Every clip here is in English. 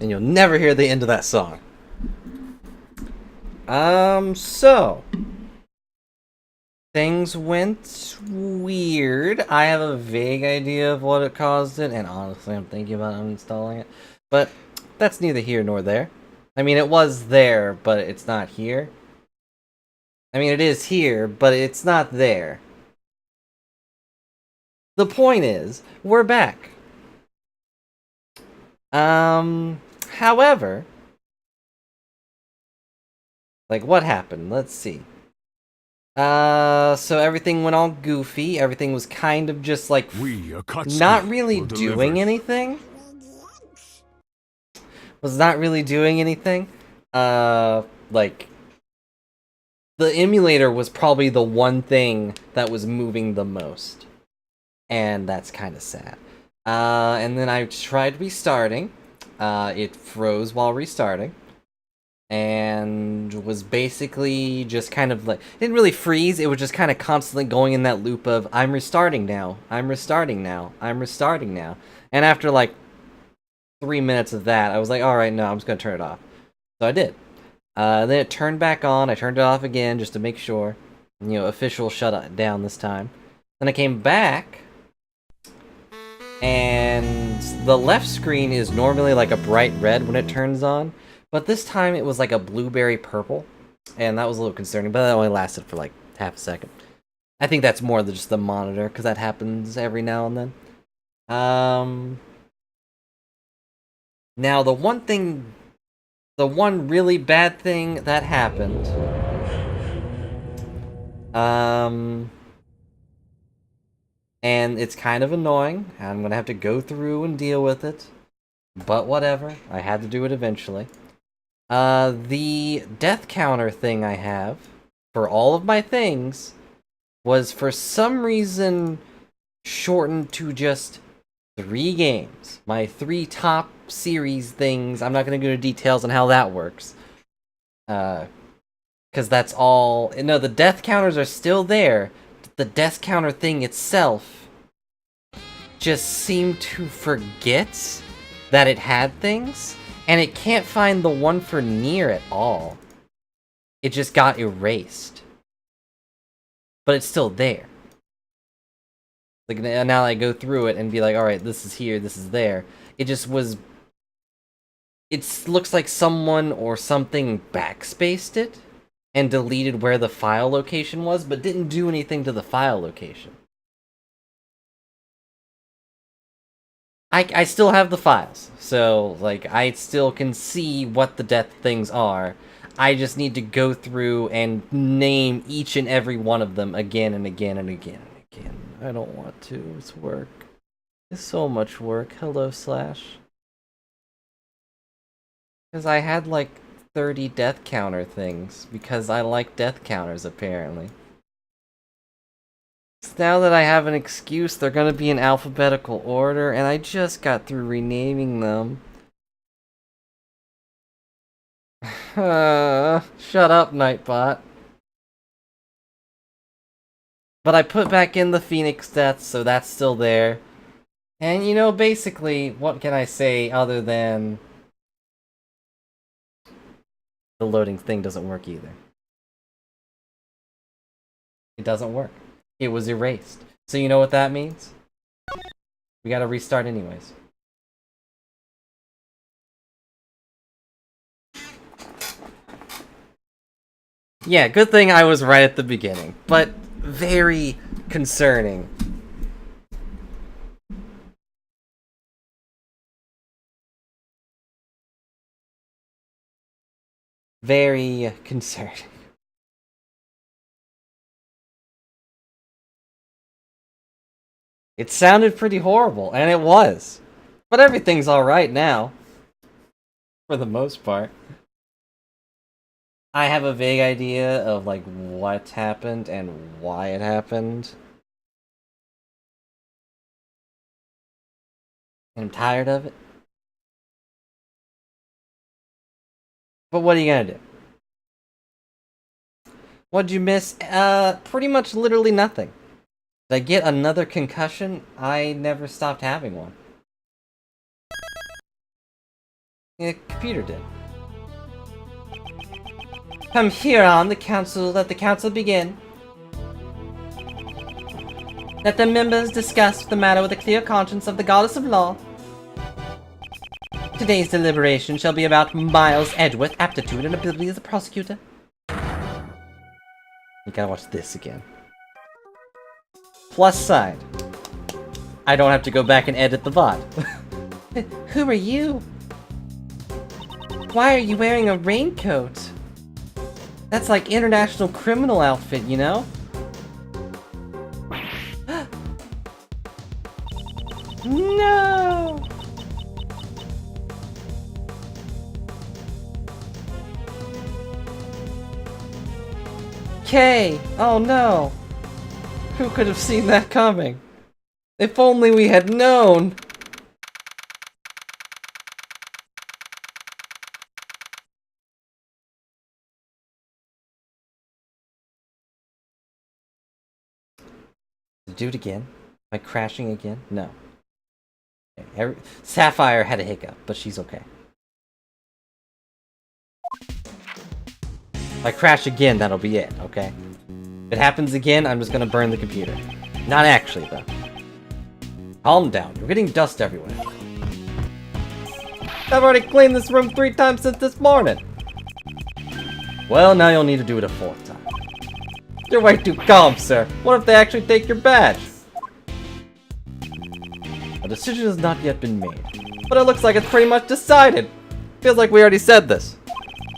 and you'll never hear the end of that song. So things went weird. I have a vague idea of what it caused it, and honestly, I'm thinking about uninstalling it. But that's neither here nor there. I mean, it was there, but it's not here. I mean, it is here, but it's not there. The point is, we're back. However, like, what happened? Let's see. So everything went all goofy. Everything was kind of just like not really doing anything. Was not really doing anything. Like the emulator was probably the one thing that was moving the most, and that's kind of sad. And then I tried restarting. It froze while restarting. And was basically just kind of like, it didn't really freeze, it was just kind of constantly going in that loop of, I'm restarting now, I'm restarting now, I'm restarting now. And after like 3 minutes of that, I was like, alright, no, I'm just gonna turn it off. So I did. Then it turned back on, I turned it off again just to make sure. You know, official shut down this time. Then I came back, and the left screen is normally like a bright red when it turns on. But this time it was like a blueberry purple, and that was a little concerning, but that only lasted for like half a second. I think that's more than just the monitor, because that happens every now and then. Now the one really bad thing that happened, and it's kind of annoying, I'm gonna have to go through and deal with it, but whatever, I had to do it eventually. The death counter thing I have for all of my things was for some reason shortened to just 3 games. My 3 top series things. I'm not going to go into details on how that works. Because that's all. No, the death counters are still there. The death counter thing itself just seemed to forget that it had things. And it can't find the one for near at all. It just got erased. But it's still there. Like, now I go through it and be like, alright, this is here, this is there. It just was... It looks like someone or something backspaced it and deleted where the file location was, but didn't do anything to the file location. I still have the files, so, like, I still can see what the death things are. I just need to go through and name each and every one of them again and again and again and again. I don't want to. It's work. It's so much work. Hello, Slash. Because I had, like, 30 death counter things, because I like death counters, apparently. Now that I have an excuse, they're gonna be in alphabetical order, and I just got through renaming them. Shut up, Nightbot. But I put back in the Phoenix deaths, so that's still there. And, you know, basically, what can I say other than... the loading thing doesn't work either. It doesn't work. It was erased. So you know what that means? We gotta restart anyways. Yeah, good thing I was right at the beginning, but very concerning. Very concerning. It sounded pretty horrible, and it was. But everything's alright now. For the most part. I have a vague idea of, like, what happened and why it happened. And I'm tired of it. But what are you gonna do? What'd you miss? Pretty much literally nothing. Did I get another concussion? I never stopped having one. The computer did. From here on, let the council begin. Let the members discuss the matter with a clear conscience of the goddess of law. Today's deliberation shall be about Miles Edgeworth's aptitude and ability as a prosecutor. You gotta watch this again. Plus side. I don't have to go back and edit the VOD. Who are you? Why are you wearing a raincoat? That's like international criminal outfit, you know? No! Kay! Oh no! Who could have seen that coming? If only we had known! Do it again? Am I crashing again? No. Okay. Sapphire had a hiccup, but she's okay. If I crash again, that'll be it, okay? If it happens again, I'm just gonna burn the computer. Not actually, though. Calm down. You're getting dust everywhere. I've already cleaned this room 3 times since this morning. Well, now you'll need to do it a 4th time. You're way too calm, sir. What if they actually take your badge? A decision has not yet been made, but it looks like it's pretty much decided. Feels like we already said this.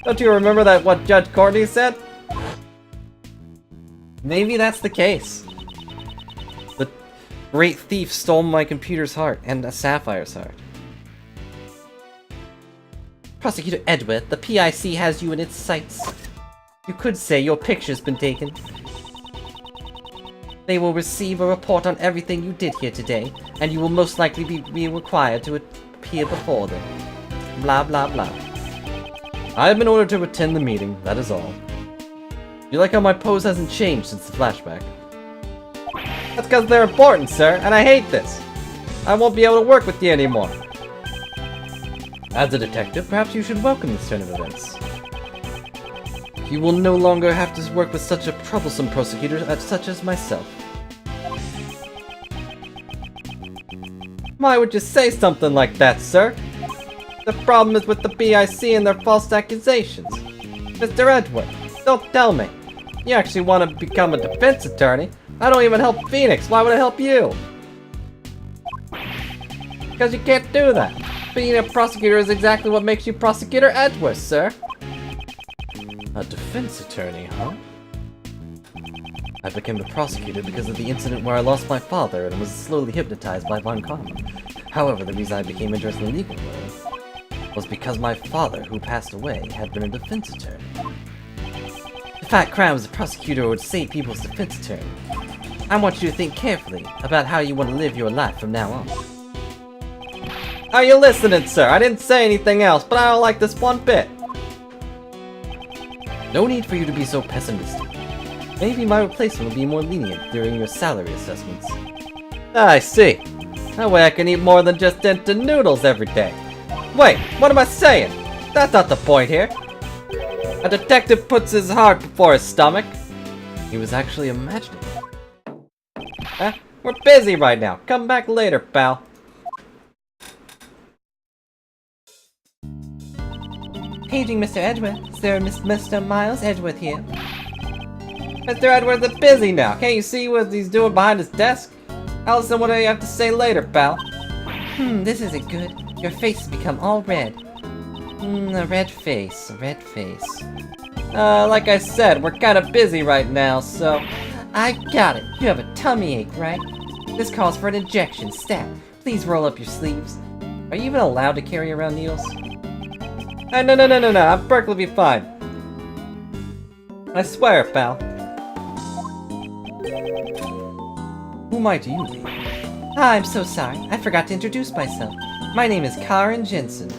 Don't you remember what Judge Courtney said? Maybe that's the case. The great thief stole my computer's heart and a Sapphire's heart. Prosecutor Edgeworth, the PIC has you in its sights. You could say your picture's been taken. They will receive a report on everything you did here today, and you will most likely be required to appear before them. Blah blah blah. I have been ordered to attend the meeting, that is all. You like how my pose hasn't changed since the flashback? That's because they're important, sir, and I hate this. I won't be able to work with you anymore. As a detective, perhaps you should welcome this turn of events. You will no longer have to work with such a troublesome prosecutor such as myself. Why would you say something like that, sir? The problem is with the BIC and their false accusations. Mr. Edgeworth, don't tell me. You actually want to become a defense attorney? I don't even help Phoenix. Why would I help you? Because you can't do that. Being a prosecutor is exactly what makes you Prosecutor Edgeworth, sir. A defense attorney, huh? I became a prosecutor because of the incident where I lost my father and was slowly hypnotized by Von Karma. However, the reason I became interested in legal work was because my father, who passed away, had been a defense attorney. The fact crime was a prosecutor would save people's defense attorney. I want you to think carefully about how you want to live your life from now on. Are you listening, sir? I didn't say anything else, but I don't like this one bit. No need for you to be so pessimistic. Maybe my replacement will be more lenient during your salary assessments. I see. That way I can eat more than just instant noodles every day. Wait, what am I saying? That's not the point here. A detective puts his heart before his stomach. He was actually imagining it. We're busy right now. Come back later, pal. Paging Mr. Edgeworth. Is there Mr. Miles Edgeworth here? Mr. Edgeworth is busy now. Can't you see what he's doing behind his desk? Allison, what do you have to say later, pal? This isn't good. Your face has become all red. A red face. Like I said, we're kinda busy right now, so... I got it. You have a tummy ache, right? This calls for an injection. Stat. Please roll up your sleeves. Are you even allowed to carry around needles? No. I'm perfectly fine. I swear, pal. Who might you be? I'm so sorry. I forgot to introduce myself. My name is Karen Jensen.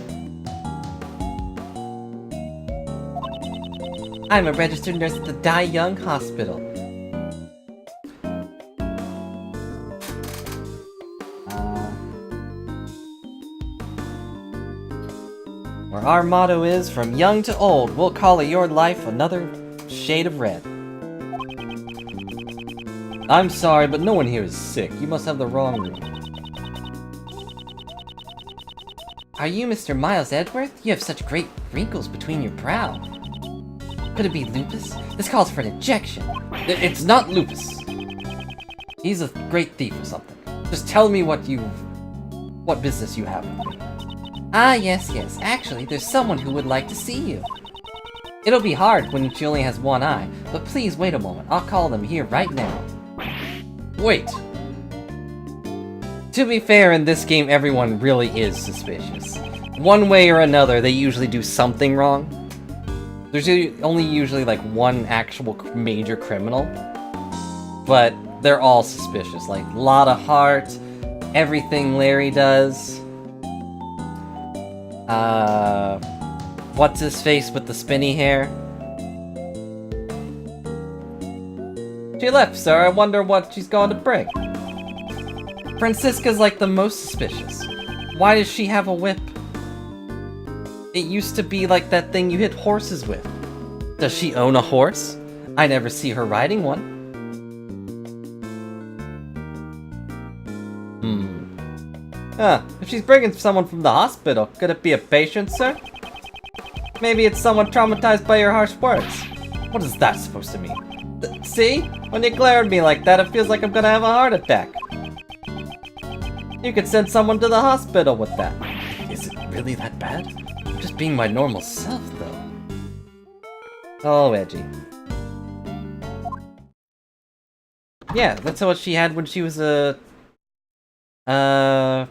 I'm a registered nurse at the Die Young Hospital. our motto is, from young to old, we'll color your life another shade of red. I'm sorry, but no one here is sick. You must have the wrong room. Are you Mr. Miles Edgeworth? You have such great wrinkles between your brow. Could it be lupus? This calls for an injection. It's not lupus. He's a great thief or something. Just tell me what business you have with me. Ah, yes. Actually, there's someone who would like to see you. It'll be hard when she only has one eye, but please wait a moment. I'll call them here right now. Wait. To be fair, in this game, everyone really is suspicious. One way or another, they usually do something wrong. There's only usually like one actual major criminal, but they're all suspicious. Like, a lot of heart, everything Larry does. What's his face with the spinny hair? She left, sir. I wonder what she's going to bring. Francisca's like the most suspicious. Why does she have a whip? It used to be like that thing you hit horses with. Does she own a horse? I never see her riding one. If she's bringing someone from the hospital, could it be a patient, sir? Maybe it's someone traumatized by your harsh words. What is that supposed to mean? See? When you glare at me like that, it feels like I'm gonna have a heart attack. You could send someone to the hospital with that. Is it really that bad? I'm just being my normal self, though. Oh, edgy. Yeah, that's what she had when she was a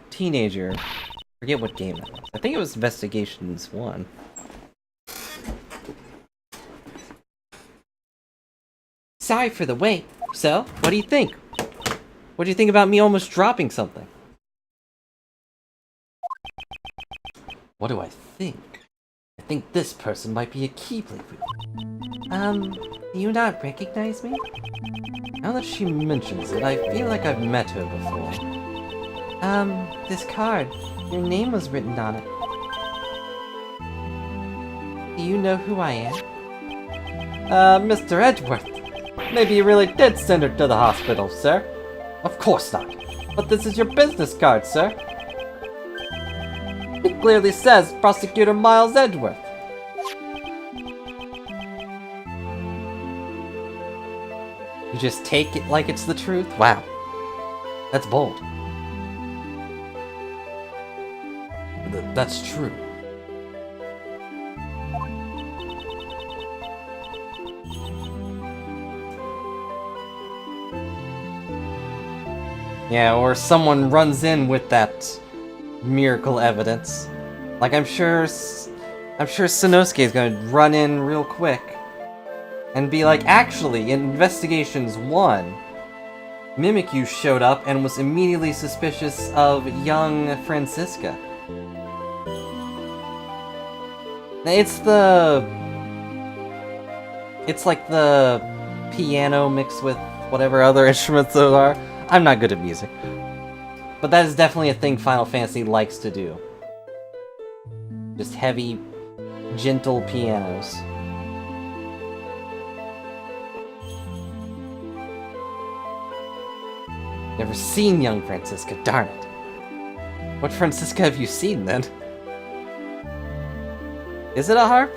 teenager. Forget what game it was. I think it was Investigations 1. Sorry for the wait. So, what do you think? What do you think about me almost dropping something? What do I think? I think this person might be a Keyblade reader. Do you not recognize me? Now that she mentions it, I feel like I've met her before. This card. Your name was written on it. Do you know who I am? Mr. Edgeworth. Maybe you really did send her to the hospital, sir. Of course not. But this is your business card, sir. It clearly says Prosecutor Miles Edgeworth. You just take it like it's the truth? Wow. That's bold. That's true. Yeah, or someone runs in with that miracle evidence. Like, I'm sure Sanosuke is gonna run in real quick and be like, actually, in Investigations 1, Mimikyu showed up and was immediately suspicious of young Francisca. It's like the piano mixed with whatever other instruments those are. I'm not good at music. But that is definitely a thing Final Fantasy likes to do. Just heavy, gentle pianos. Never seen young Francisca, darn it. What Francisca have you seen, then? Is it a harp?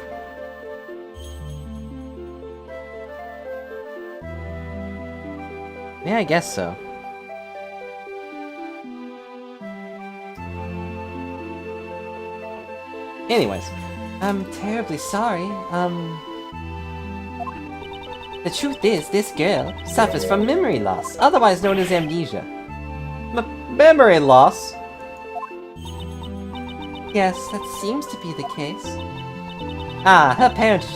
Yeah, I guess so. Anyways, I'm terribly sorry. The truth is, this girl suffers from memory loss, otherwise known as amnesia. Memory loss? Yes, that seems to be the case. Ah, her parents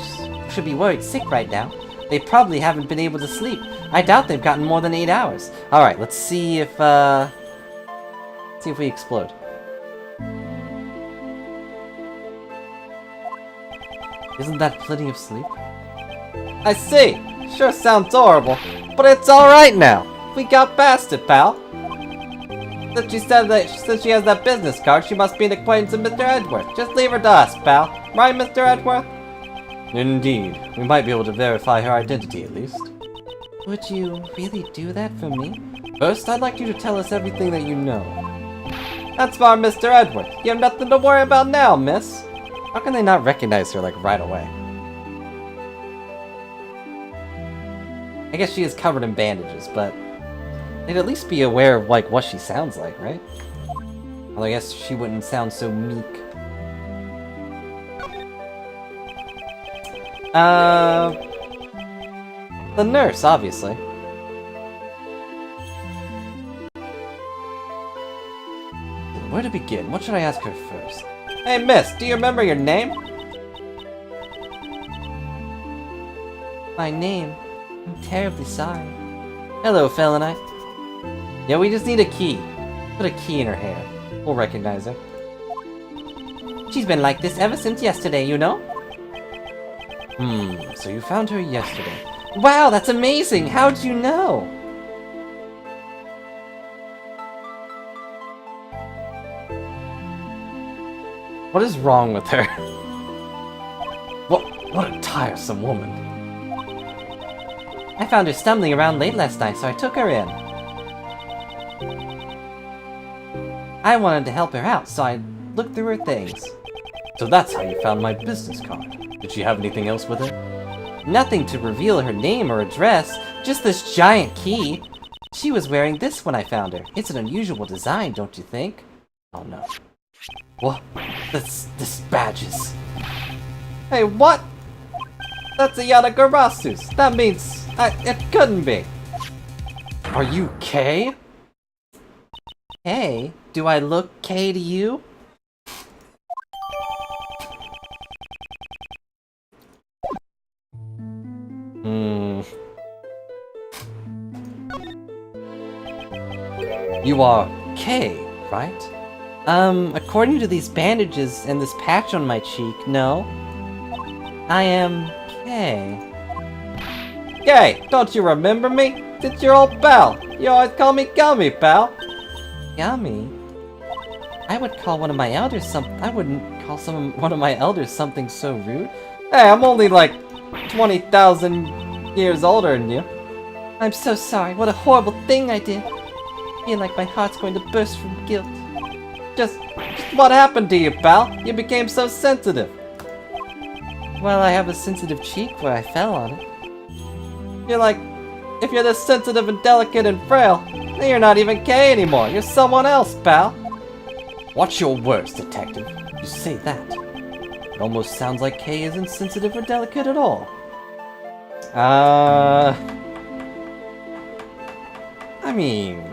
should be worried sick right now. They probably haven't been able to sleep. I doubt they've gotten more than 8 hours. Alright, let's see if we explode. Isn't that plenty of sleep? I see! Sure sounds horrible, but it's alright now! We got past it, pal! Since she has that business card, she must be an acquaintance of Mr. Edgeworth. Just leave her to us, pal. Right, Mr. Edgeworth? Indeed. We might be able to verify her identity, at least. Would you really do that for me? First, I'd like you to tell us everything that you know. That's far, Mr. Edgeworth. You have nothing to worry about now, miss. How can they not recognize her, like, right away? I guess she is covered in bandages, but they'd at least be aware of, like, what she sounds like, right? Well, I guess she wouldn't sound so meek. The nurse, obviously. Where to begin? What should I ask her first? Hey, miss, do you remember your name? My name? I'm terribly sorry. Hello, Felonite. Yeah, we just need a key. Put a key in her hair. We'll recognize her. She's been like this ever since yesterday, you know? So you found her yesterday. Wow, that's amazing! How'd you know? What is wrong with her? What a tiresome woman. I found her stumbling around late last night, so I took her in. I wanted to help her out, so I looked through her things. So that's how you found my business card. Did she have anything else with her? Nothing to reveal her name or address, just this giant key. She was wearing this when I found her. It's an unusual design, don't you think? Oh no. What? This badges. Hey, what? That's a Yatagarasus. That means it couldn't be. Are you K? Hey, do I look K to you? You are K, right? According to these bandages and this patch on my cheek, no. I am K. K, don't you remember me? It's your old pal. You always call me Gummy, pal. Gummy? I would call one of my elders I wouldn't call one of my elders something so rude. Hey, I'm only like 20,000 years older than you. I'm so sorry. What a horrible thing I did. I feel like my heart's going to burst from guilt. Just what happened to you, pal? You became so sensitive. Well, I have a sensitive cheek where I fell on it. You're like, if you're this sensitive and delicate and frail, then you're not even K anymore. You're someone else, pal. Watch your words, detective. You say that. It almost sounds like K isn't sensitive or delicate at all. I mean...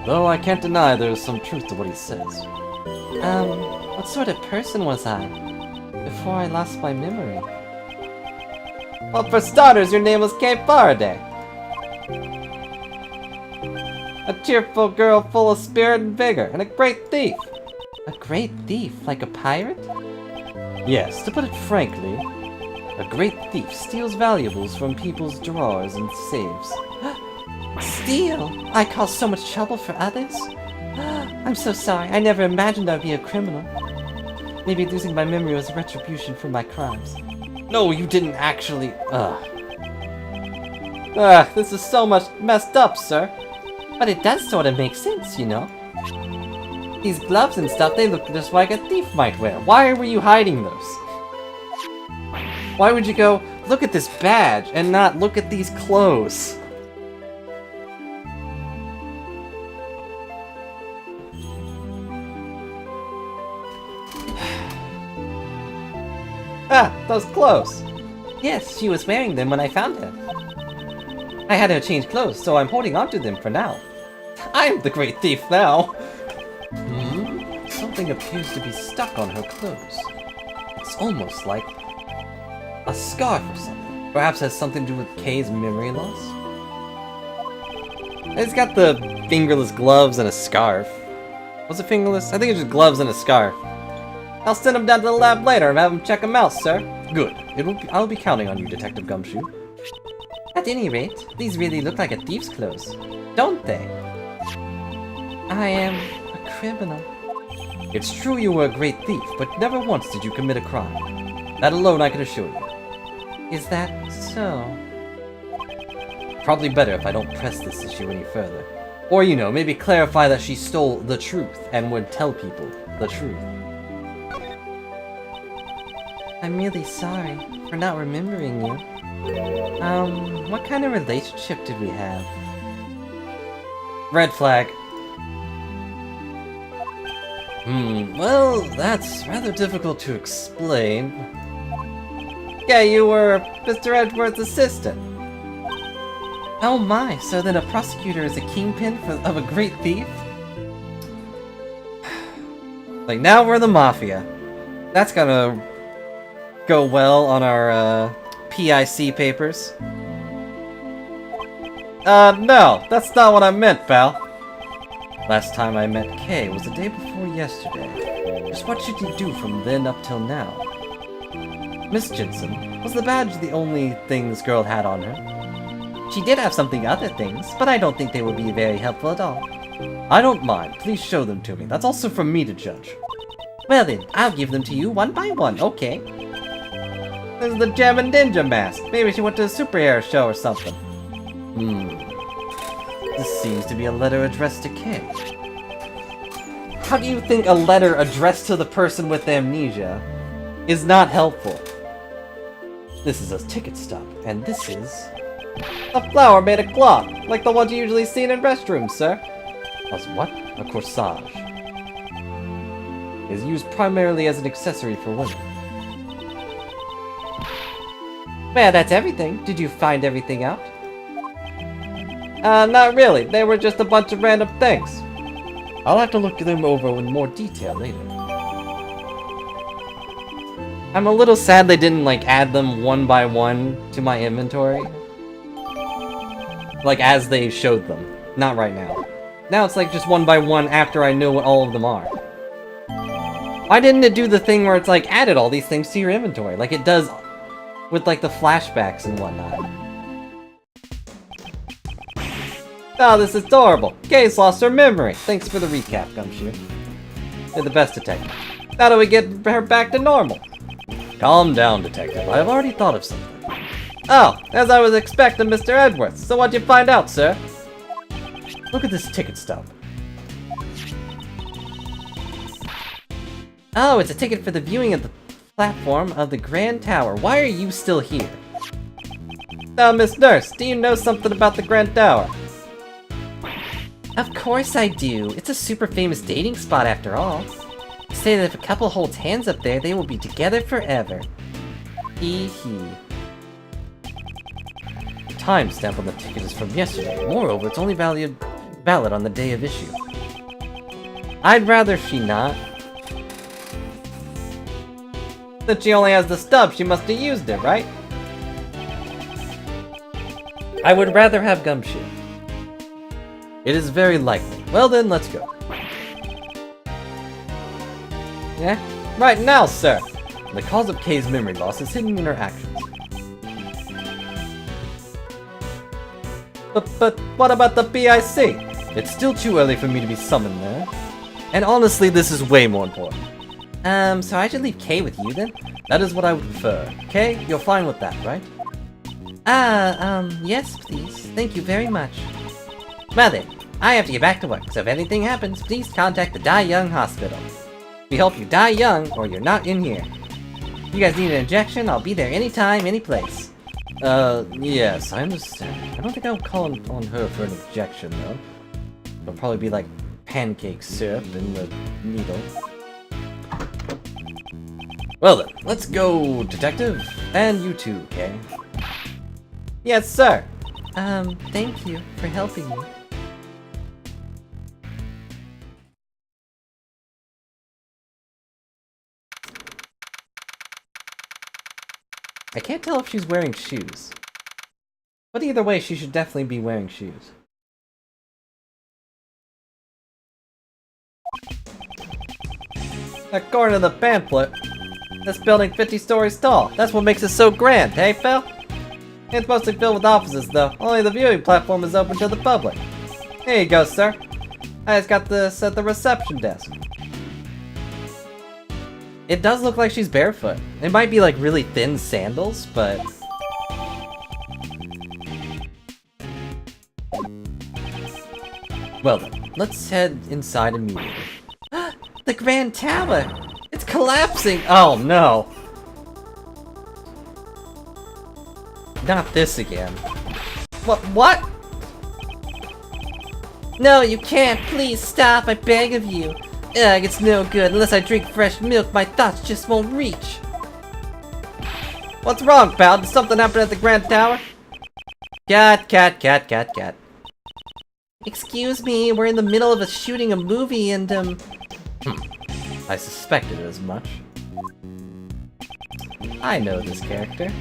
Though I can't deny there's some truth to what he says. What sort of person was I? Before I lost my memory? Well, for starters, your name was Kay Faraday. A cheerful girl full of spirit and vigor, and a great thief. A great thief? Like a pirate? Yes, to put it frankly, a great thief steals valuables from people's drawers and safes. Steal? I cause so much trouble for others? I'm so sorry, I never imagined I'd be a criminal. Maybe losing my memory was retribution for my crimes. No, you didn't actually... this is so much messed up, sir. But it does sort of make sense, you know? These gloves and stuff, they look just like a thief might wear. Why were you hiding those? Why would you go, look at this badge, and not look at these clothes? Ah, those clothes! Yes, she was wearing them when I found her. I had her change clothes, so I'm holding on to them for now. I'm the great thief now! Something appears to be stuck on her clothes. It's almost like a scarf or something. Perhaps has something to do with Kay's memory loss? It's got the fingerless gloves and a scarf. Was it fingerless? I think it's just gloves and a scarf. I'll send him down to the lab later and have him check him out, sir. Good. I'll be counting on you, Detective Gumshoe. At any rate, these really look like a thief's clothes, don't they? I am a criminal. It's true you were a great thief, but never once did you commit a crime. That alone I can assure you. Is that so? Probably better if I don't press this issue any further. Or, you know, maybe clarify that she stole the truth and would tell people the truth. I'm really sorry for not remembering you. What kind of relationship did we have? Red flag. Well, that's rather difficult to explain. Yeah, you were Mr. Edward's assistant. Oh my, so then a prosecutor is a kingpin of a great thief? Like, now we're the Mafia. That's gonna go well on our, PIC papers. No, that's not what I meant, pal. Last time I met Kay was the day before yesterday. Just what should you do from then up till now? Miss Jensen, was the badge the only thing this girl had on her? She did have other things, but I don't think they would be very helpful at all. I don't mind. Please show them to me. That's also for me to judge. Well then, I'll give them to you one by one, okay? This is the Gem and Ninja mask. Maybe she went to a superhero show or something. This seems to be a letter addressed to Kay. How do you think a letter addressed to the person with amnesia is not helpful? This is a ticket stub, and this is... a flower made of cloth, like the ones you usually see in restrooms, sir. As what? A corsage. It is used primarily as an accessory for women. Well, that's everything. Did you find everything out? Not really. They were just a bunch of random things. I'll have to look them over in more detail later. I'm a little sad they didn't, like, add them one by one to my inventory. Like, as they showed them. Not right now. Now it's like just one by one after I know what all of them are. Why didn't it do the thing where it's like added all these things to your inventory? Like it does with like the flashbacks and whatnot. Oh, this is adorable. Kay's lost her memory. Thanks for the recap, Gumshoe. You're the best detective. How do we get her back to normal? Calm down, detective. I have already thought of something. Oh, as I was expecting, Mr. Edwards. So what'd you find out, sir? Look at this ticket stub. Oh, it's a ticket for the viewing of the platform of the Grand Tower. Why are you still here? Now, Miss Nurse, do you know something about the Grand Tower? Of course I do. It's a super famous dating spot after all. They say that if a couple holds hands up there, they will be together forever. Hee hee. The timestamp on the ticket is from yesterday. Moreover, it's only valid on the day of issue. I'd rather she not. Since she only has the stub, she must have used it, right? I would rather have Gumshoe. It is very likely. Well then, let's go. Yeah? Right now, sir! The cause of Kay's memory loss is hidden in her actions. But what about the PIC? It's still too early for me to be summoned there. And honestly, this is way more important. So I should leave Kay with you then? That is what I would prefer. Kay, you're fine with that, right? Yes, please. Thank you very much. Well then, I have to get back to work, so if anything happens, please contact the Die Young Hospital. We hope you die young, or you're not in here. If you guys need an injection, I'll be there anytime, anyplace. Yes, I understand. I don't think I'll call on her for an injection, though. It'll probably be like pancake syrup in the needle. Well then, let's go, detective. And you too, Kay. Yes, sir. Thank you for helping me. I can't tell if she's wearing shoes. But either way, she should definitely be wearing shoes. According to the pamphlet, this building 50 stories tall. That's what makes it so grand, hey, Phil? It's mostly filled with offices, though. Only the viewing platform is open to the public. Here you go, sir. I just got this at the reception desk. It does look like she's barefoot. It might be like really thin sandals, but... Well then, let's head inside immediately. The Grand Tower! It's collapsing! Oh no! Not this again. What? No, you can't! Please stop, I beg of you! Ugh, it's no good. Unless I drink fresh milk, my thoughts just won't reach. What's wrong, pal? Did something happen at the Grand Tower? Cat. Excuse me, we're in the middle of shooting a movie and, I suspected as much. I know this character.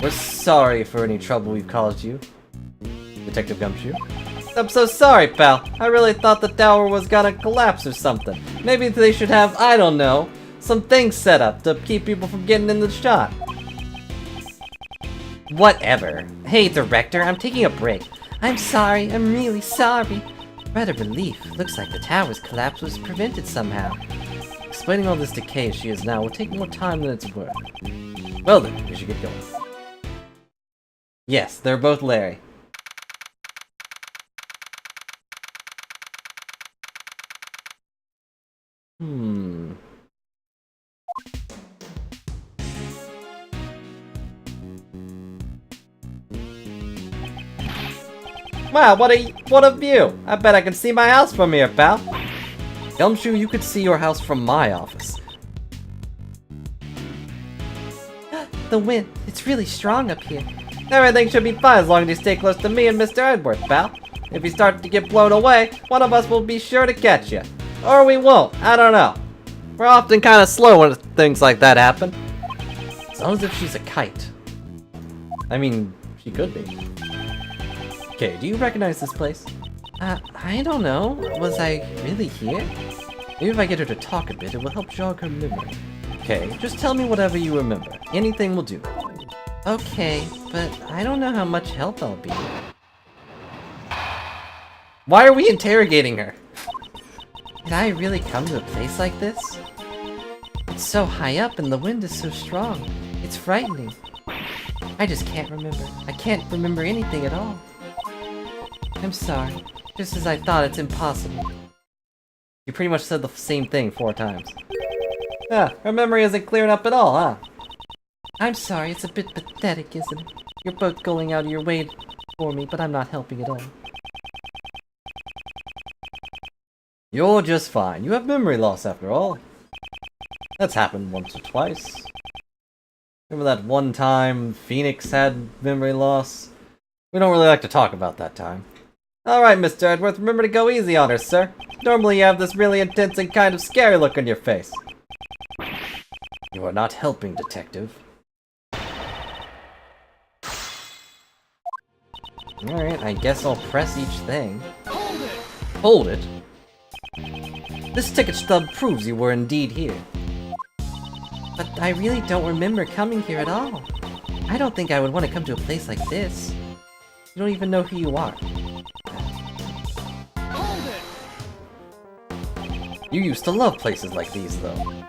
We're sorry for any trouble we've caused you, Detective Gumshoe. I'm so sorry, pal. I really thought the tower was gonna collapse or something. Maybe they should have, I don't know, some things set up to keep people from getting in the shot. Whatever. Hey, Director, I'm taking a break. I'm sorry, I'm really sorry. What a relief. Looks like the tower's collapse was prevented somehow. Explaining all this decay as she is now will take more time than it's worth. Well then, we should get going. Yes, they're both Larry. Wow, what a view! I bet I can see my house from here, pal. Gumshoe, you could see your house from my office. The wind, it's really strong up here. Everything should be fine as long as you stay close to me and Mr. Edwards, pal. If you start to get blown away, one of us will be sure to catch you. Or we won't, I don't know. We're often kind of slow when things like that happen. Sounds as if she's a kite. I mean, she could be. Okay, do you recognize this place? I don't know. Was I really here? Maybe if I get her to talk a bit, it will help jog her memory. Okay, just tell me whatever you remember. Anything will do. Okay, but I don't know how much help I'll be. Why are we interrogating her? Did I really come to a place like this? It's so high up and the wind is so strong. It's frightening. I just can't remember. I can't remember anything at all. I'm sorry. Just as I thought, it's impossible. You pretty much said the same thing 4 times. Yeah, her memory isn't clearing up at all, huh? I'm sorry, it's a bit pathetic, isn't it? You're both going out of your way for me, but I'm not helping at all. You're just fine. You have memory loss after all. That's happened once or twice. Remember that one time Phoenix had memory loss? We don't really like to talk about that time. Alright, Mr. Edwards, remember to go easy on her, sir. Normally you have this really intense and kind of scary look on your face. You are not helping, Detective. Alright, I guess I'll press each thing. Hold it! Hold it? This ticket stub proves you were indeed here. But I really don't remember coming here at all. I don't think I would want to come to a place like this. You don't even know who you are. Hold it! You used to love places like these, though.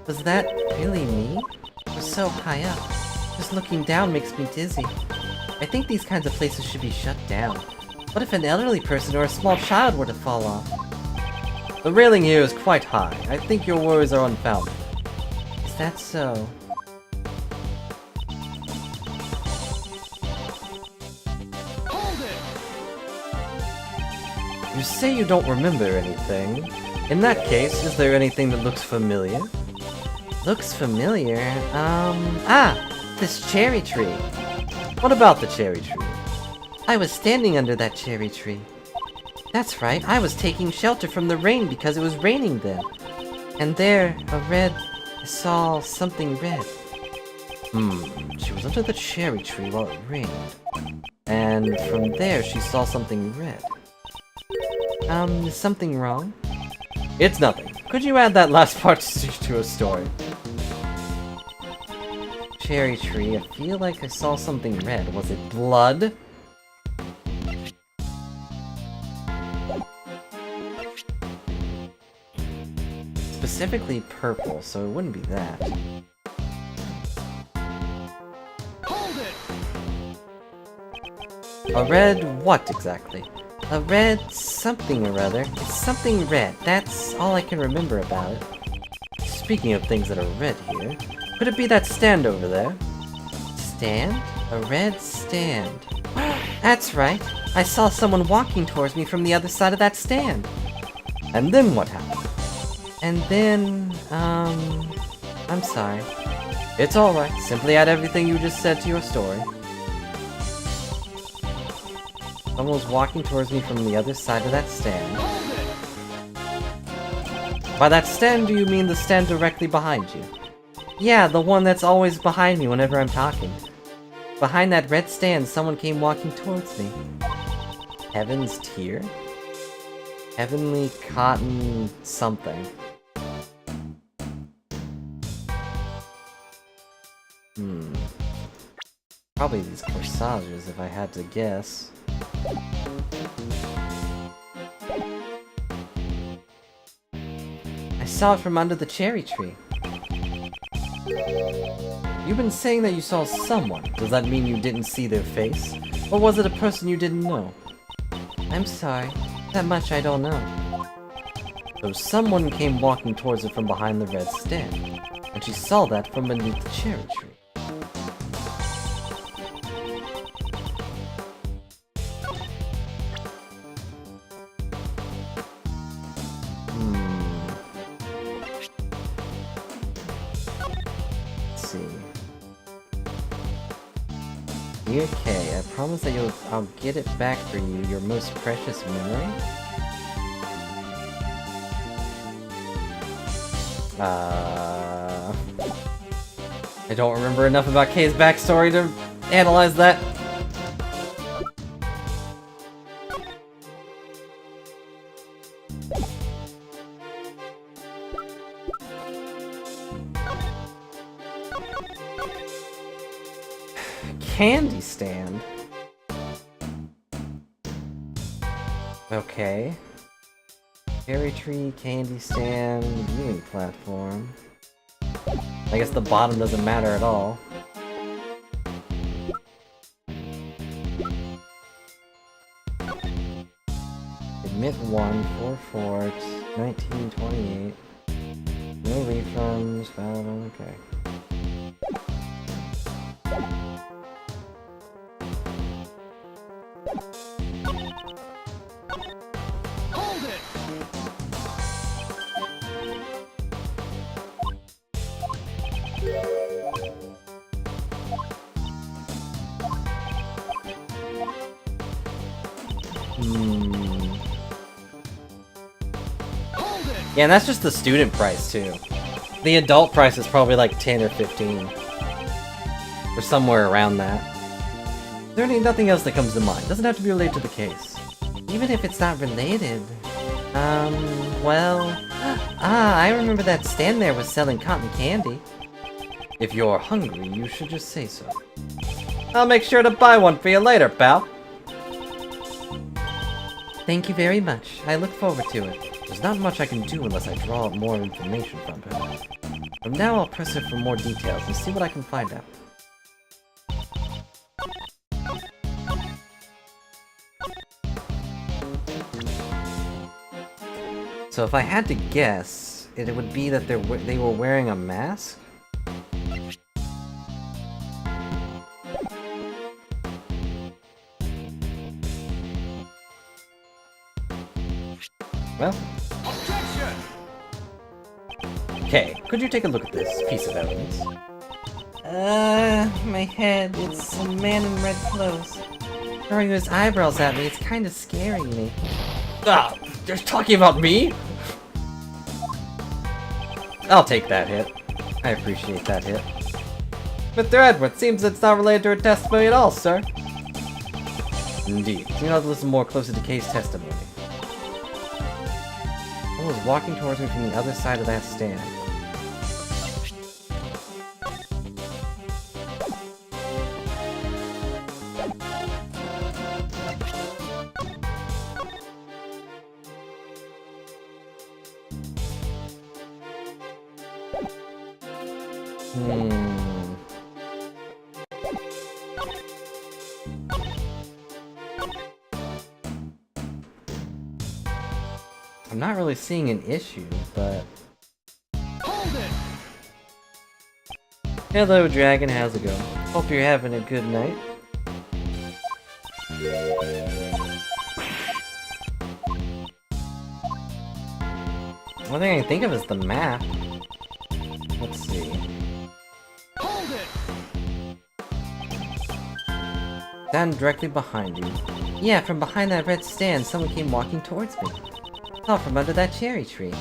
Was that really me? It was so high up. Just looking down makes me dizzy. I think these kinds of places should be shut down. What if an elderly person or a small child were to fall off? The railing here is quite high. I think your worries are unfounded. Is that so? Hold it! You say you don't remember anything. In that case, is there anything that looks familiar? Looks familiar? This cherry tree. What about the cherry tree? I was standing under that cherry tree. That's right, I was taking shelter from the rain because it was raining then. And there, I saw something red. She was under the cherry tree while it rained. And from there, she saw something red. Is something wrong? It's nothing. Could you add that last part to a story? Cherry tree, I feel like I saw something red. Was it blood? specifically purple, so it wouldn't be that. Hold it! A red what exactly? A red something or other. It's something red. That's all I can remember about it. Speaking of things that are red here, could it be that stand over there? Stand? A red stand. That's right. I saw someone walking towards me from the other side of that stand. And then what happened? And then, I'm sorry. It's alright. Simply add everything you just said to your story. Someone was walking towards me from the other side of that stand. By that stand, do you mean the stand directly behind you? Yeah, the one that's always behind me whenever I'm talking. Behind that red stand, someone came walking towards me. Heaven's Tear? Heavenly Cotton something. Probably these corsages, if I had to guess. I saw it from under the cherry tree. You've been saying that you saw someone. Does that mean you didn't see their face? Or was it a person you didn't know? I'm sorry. That much I don't know. So someone came walking towards it from behind the red stand, and she saw that from beneath the cherry tree. Let's see. Dear Kay, I promise that I'll get it back for you, your most precious memory. I don't remember enough about Kay's backstory to analyze that. Candy stand? Okay. Cherry tree, candy stand, viewing platform. I guess the bottom doesn't matter at all. Admit 1, 4-4, 1928. No refunds, valid, okay. Yeah, and that's just the student price, too. The adult price is probably like 10 or 15. Or somewhere around that. There ain't nothing else that comes to mind. Doesn't have to be related to the case. Even if it's not related... well... I remember that stand there was selling cotton candy. If you're hungry, you should just say so. I'll make sure to buy one for you later, pal. Thank you very much. I look forward to it. There's not much I can do unless I draw up more information from her. From now I'll press her for more details and see what I can find out. So if I had to guess, it would be that they were wearing a mask? Well. Okay, could you take a look at this piece of evidence? My head. It's a man in red clothes. Throwing his eyebrows at me, it's kind of scaring me. Ah, they're talking about me? I'll take that hit. I appreciate that hit. Mr. Edward, seems it's not related to her testimony at all, sir. Indeed. So you have to listen more closely to Kay's testimony. Someone was walking towards me from the other side of that stand. Hmm. I'm not really seeing an issue, but... Hold it! Hello, Dragon, how's it going? Hope you're having a good night. One thing I can think of is the map. Let's see. Hold it! Stand directly behind you. Yeah, from behind that red stand, someone came walking towards me. Oh, from under that cherry tree.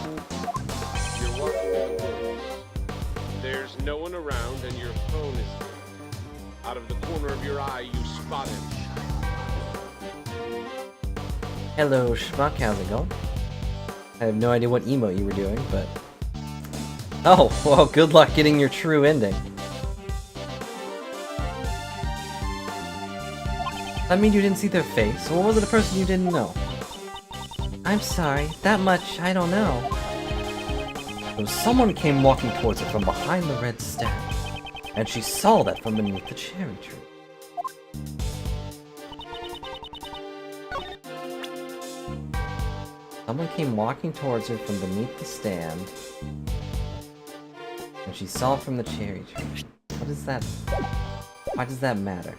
You're walking in the woods. There's no one around and your phone is dead. Out of the corner of your eye, you spot him. Hello, Schmuck, how's it going? I have no idea what emote you were doing, but... Oh, well, good luck getting your true ending. That mean you didn't see their face, or was it a person you didn't know? I'm sorry, that much I don't know. So someone came walking towards her from behind the red stand, and she saw that from beneath the cherry tree. Someone came walking towards her from beneath the stand, and she saw from the cherry tree. What is that? Why does that matter?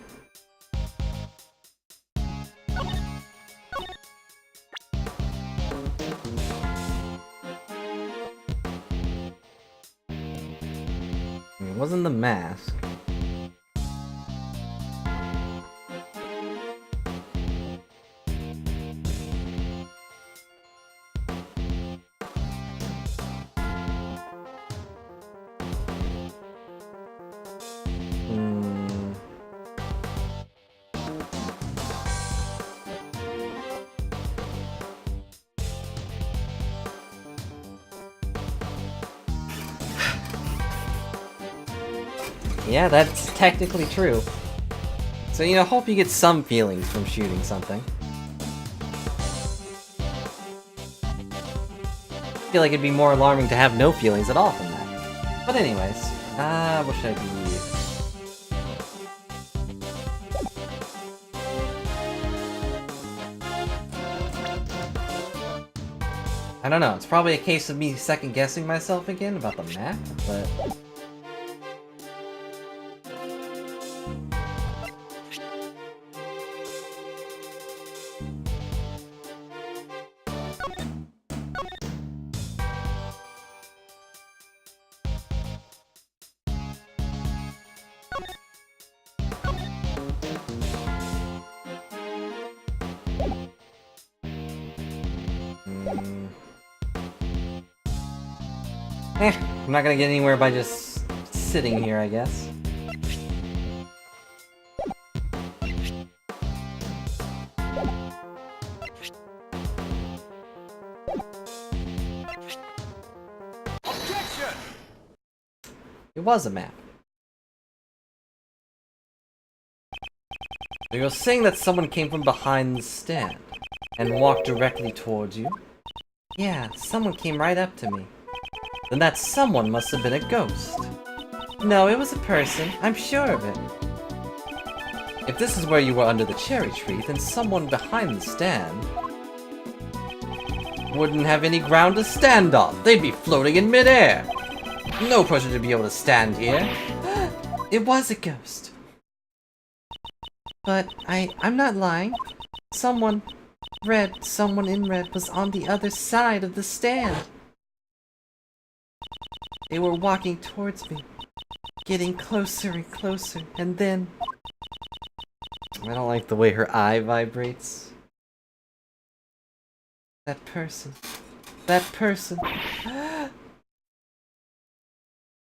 It wasn't the mask. Yeah, that's technically true. So, you know, hope you get some feelings from shooting something. I feel like it'd be more alarming to have no feelings at all from that. But anyways, what should I be? I don't know, it's probably a case of me second-guessing myself again about the map, but... I'm not gonna get anywhere by just sitting here, I guess. Objection! It was a map. So you're saying that someone came from behind the stand and walked directly towards you? Yeah, someone came right up to me. Then that someone must have been a ghost. No, it was a person. I'm sure of it. If this is where you were under the cherry tree, then someone behind the stand wouldn't have any ground to stand on. They'd be floating in midair. No person should be able to stand here. It was a ghost. But I'm not lying. Someone in red was on the other side of the stand. They were walking towards me, getting closer and closer, and then... I don't like the way her eye vibrates. That person.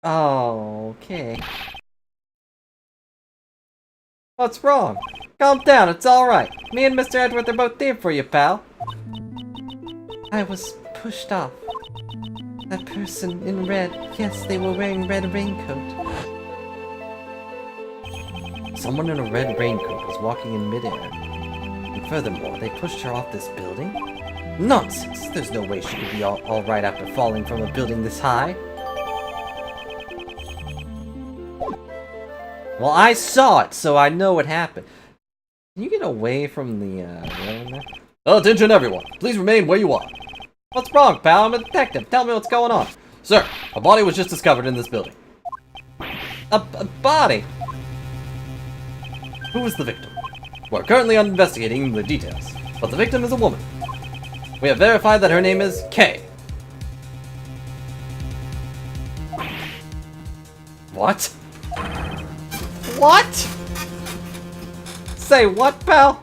Oh, okay. What's wrong? Calm down, it's alright. Me and Mr. Edward are both there for you, pal. I was pushed off. That person in red, yes, they were wearing red raincoat. Someone in a red raincoat was walking in midair. And furthermore, they pushed her off this building? Nonsense! There's no way she could be all right after falling from a building this high. Well, I saw it, so I know what happened. Can you get away from the, railing there? Attention everyone! Please remain where you are. What's wrong, pal? I'm a detective. Tell me what's going on. Sir, a body was just discovered in this building. A body? Who is the victim? We're currently investigating the details, but the victim is a woman. We have verified that her name is Kay. What? What? Say what, pal?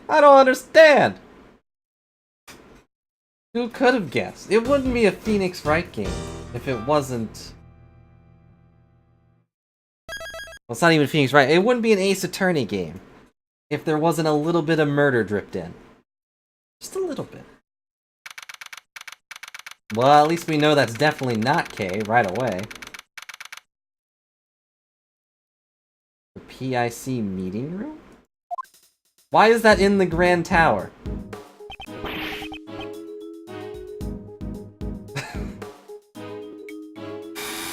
I don't understand. Who could have guessed? It wouldn't be a Phoenix Wright game if it wasn't... Well, it's not even Phoenix Wright. It wouldn't be an Ace Attorney game if there wasn't a little bit of murder dripped in. Just a little bit. Well, at least we know that's definitely not Kay right away. The PIC meeting room? Why is that in the Grand Tower?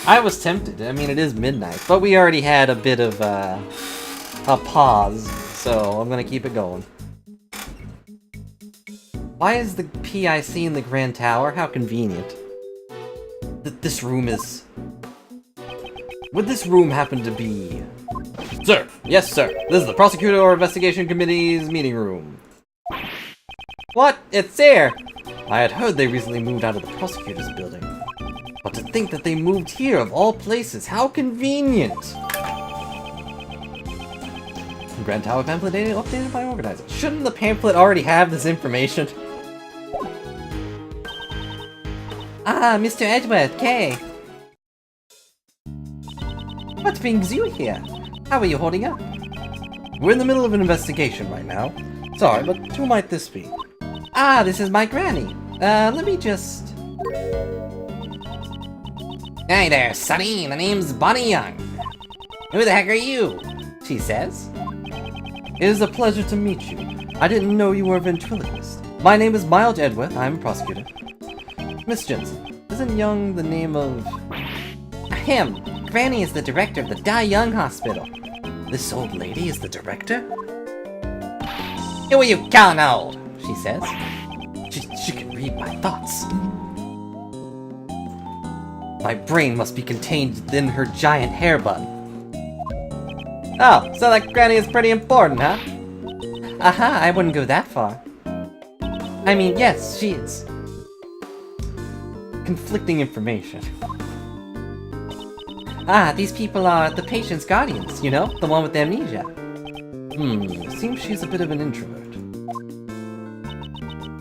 I was tempted. I mean, it is midnight, but we already had a bit of a pause, so I'm gonna keep it going. Why is the PIC in the Grand Tower? How convenient. This room is... Would this room happen to be... Sir! Yes, sir! This is the Prosecutor or Investigation Committee's meeting room. What? It's here! I had heard they recently moved out of the Prosecutor's building. But to think that they moved here, of all places, how convenient! Grand Tower pamphlet updated by organizers. Shouldn't the pamphlet already have this information? Ah, Mr. Edward, Kay! What brings you here? How are you holding up? We're in the middle of an investigation right now. Sorry, but who might this be? Ah, this is my granny. Let me just... Hey there, Sonny. The name's Bonnie Young. Who the heck are you? She says. It is a pleasure to meet you. I didn't know you were a ventriloquist. My name is Miles Edworth. I'm a prosecutor. Miss Jensen, isn't Young the name of... Him. Granny is the director of the Die Young Hospital. This old lady is the director? Who are you calling old? She says. She can read my thoughts. My brain must be contained within her giant hair bun. Oh, so that granny is pretty important, huh? Aha, I wouldn't go that far. I mean, yes, she is. Conflicting information. Ah, these people are the patient's guardians, you know? The one with amnesia. Seems she's a bit of an introvert.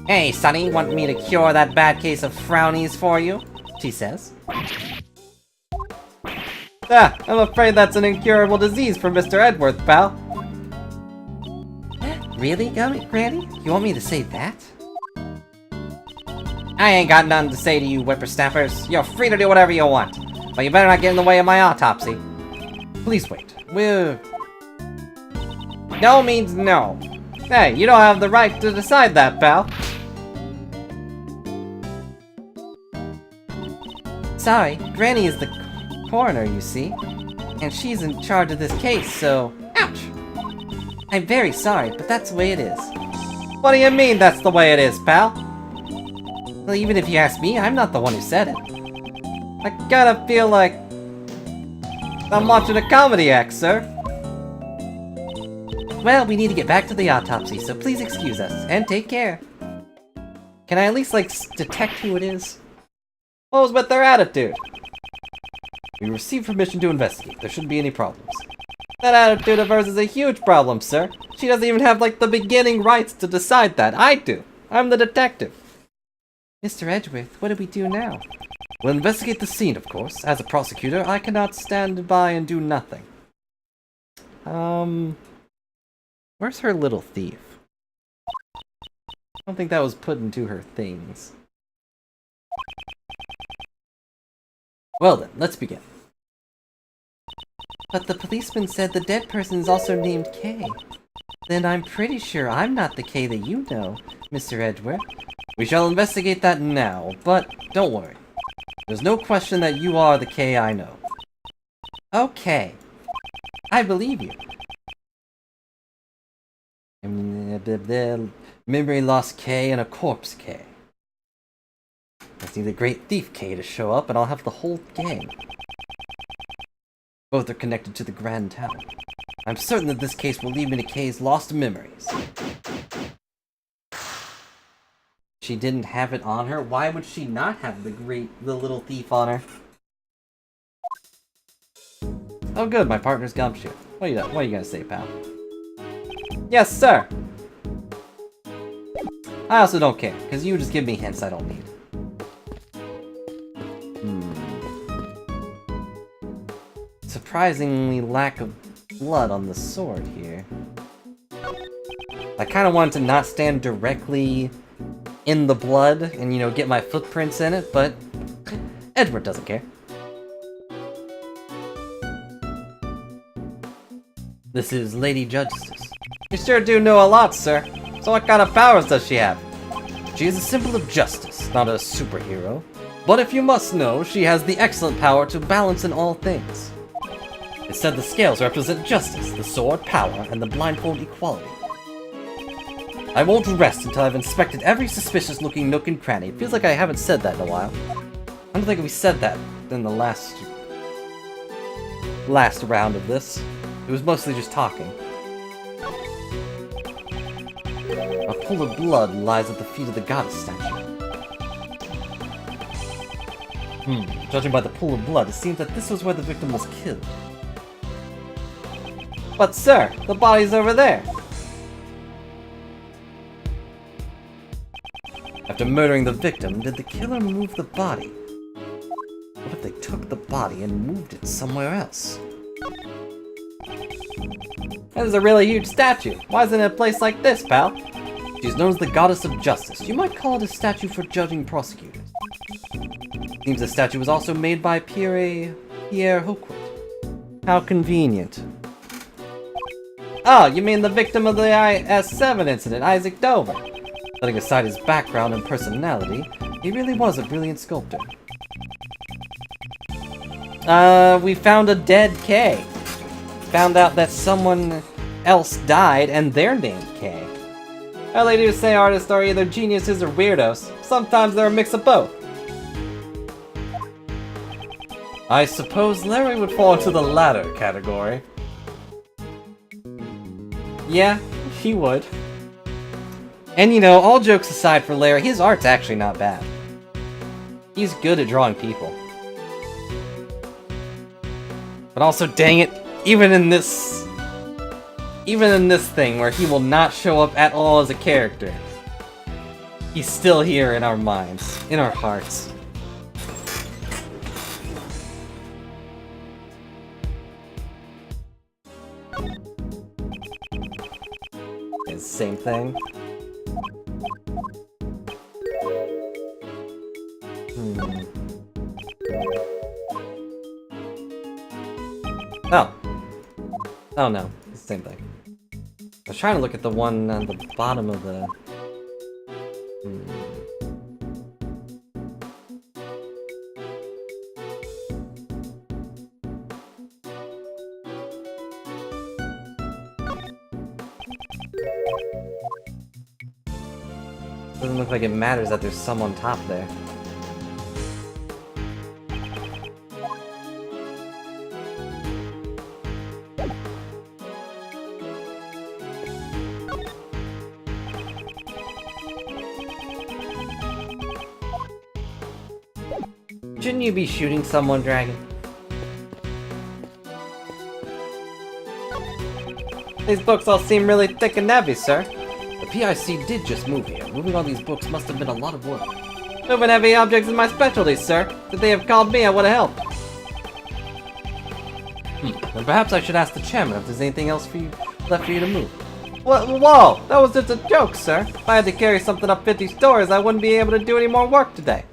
Hey, Sonny, want me to cure that bad case of frownies for you? She says. Ah, I'm afraid that's an incurable disease for Mr. Edworth, pal. Really, Granny? You want me to say that? I ain't got nothing to say to you whippersnappers. You're free to do whatever you want. But you better not get in the way of my autopsy. Please wait. No means no. Hey, you don't have the right to decide that, pal. Sorry, Granny is the coroner, you see. And she's in charge of this case, so... Ouch! I'm very sorry, but that's the way it is. What do you mean that's the way it is, pal? Well, even if you ask me, I'm not the one who said it. I kinda feel like... I'm watching a comedy act, sir. Well, we need to get back to the autopsy, so please excuse us, and take care. Can I at least, like, detect who it is? What was with their attitude? We received permission to investigate. There shouldn't be any problems. That attitude of hers is a huge problem, sir. She doesn't even have, like, the beginning rights to decide that. I do. I'm the detective. Mr. Edgeworth, what do we do now? We'll investigate the scene, of course. As a prosecutor, I cannot stand by and do nothing. Where's her little thief? I don't think that was put into her things. Well then, let's begin. But the policeman said the dead person is also named Kay. Then I'm pretty sure I'm not the Kay that you know, Mr. Edward. We shall investigate that now, but don't worry. There's no question that you are the Kay I know. Okay. I believe you. Memory loss K and a corpse K. I just need a great thief K to show up and I'll have the whole gang. Both are connected to the Grand Town. I'm certain that this case will lead me to K's lost memories. She didn't have it on her? Why would she not have the little thief on her? Oh good, my partner's gumshoe. What are you gonna say, pal? Yes, sir! I also don't care, because you just give me hints I don't need. Surprisingly lack of blood on the sword here. I kind of wanted to not stand directly in the blood and, you know, get my footprints in it, but Edward doesn't care. This is Lady Justice. You sure do know a lot, sir. So what kind of powers does she have? She is a symbol of justice, not a superhero. But if you must know, she has the excellent power to balance in all things. It said the scales represent justice, the sword power, and the blindfold equality. I won't rest until I've inspected every suspicious-looking nook and cranny. It feels like I haven't said that in a while. I don't think we said that in the last round of this. It was mostly just talking. A pool of blood lies at the feet of the goddess statue. Judging by the pool of blood, it seems that this was where the victim was killed. But sir, the body's over there! After murdering the victim, did the killer move the body? What if they took the body and moved it somewhere else? That is a really huge statue. Why isn't it a place like this, pal? She's known as the goddess of justice. You might call it a statue for judging prosecutors. Seems the statue was also made by Pierre Hookwood. How convenient. Oh, you mean the victim of the IS-7 incident, Isaac Dover? Setting aside his background and personality, he really was a brilliant sculptor. We found a dead K. Found out that someone else died and they're named K. Well, they do say artists are either geniuses or weirdos. Sometimes they're a mix of both. I suppose Larry would fall into the latter category. Yeah, he would. And you know, all jokes aside for Larry, his art's actually not bad. He's good at drawing people. But also, dang it, even in this thing where he will not show up at all as a character, he's still here in our minds, in our hearts. It's the same thing. Oh. Oh no, it's the same thing. I was trying to look at the one on the bottom of the... Doesn't look like it matters that there's some on top there. Shouldn't you be shooting someone, Dragon? These books all seem really thick and heavy, sir. The PIC did just move here. Moving all these books must have been a lot of work. Moving heavy objects is my specialty, sir. If they have called me, I would have helped. Then perhaps I should ask the chairman if there's anything else left for you to move. Whoa! That was just a joke, sir. If I had to carry something up 50 stories, I wouldn't be able to do any more work today.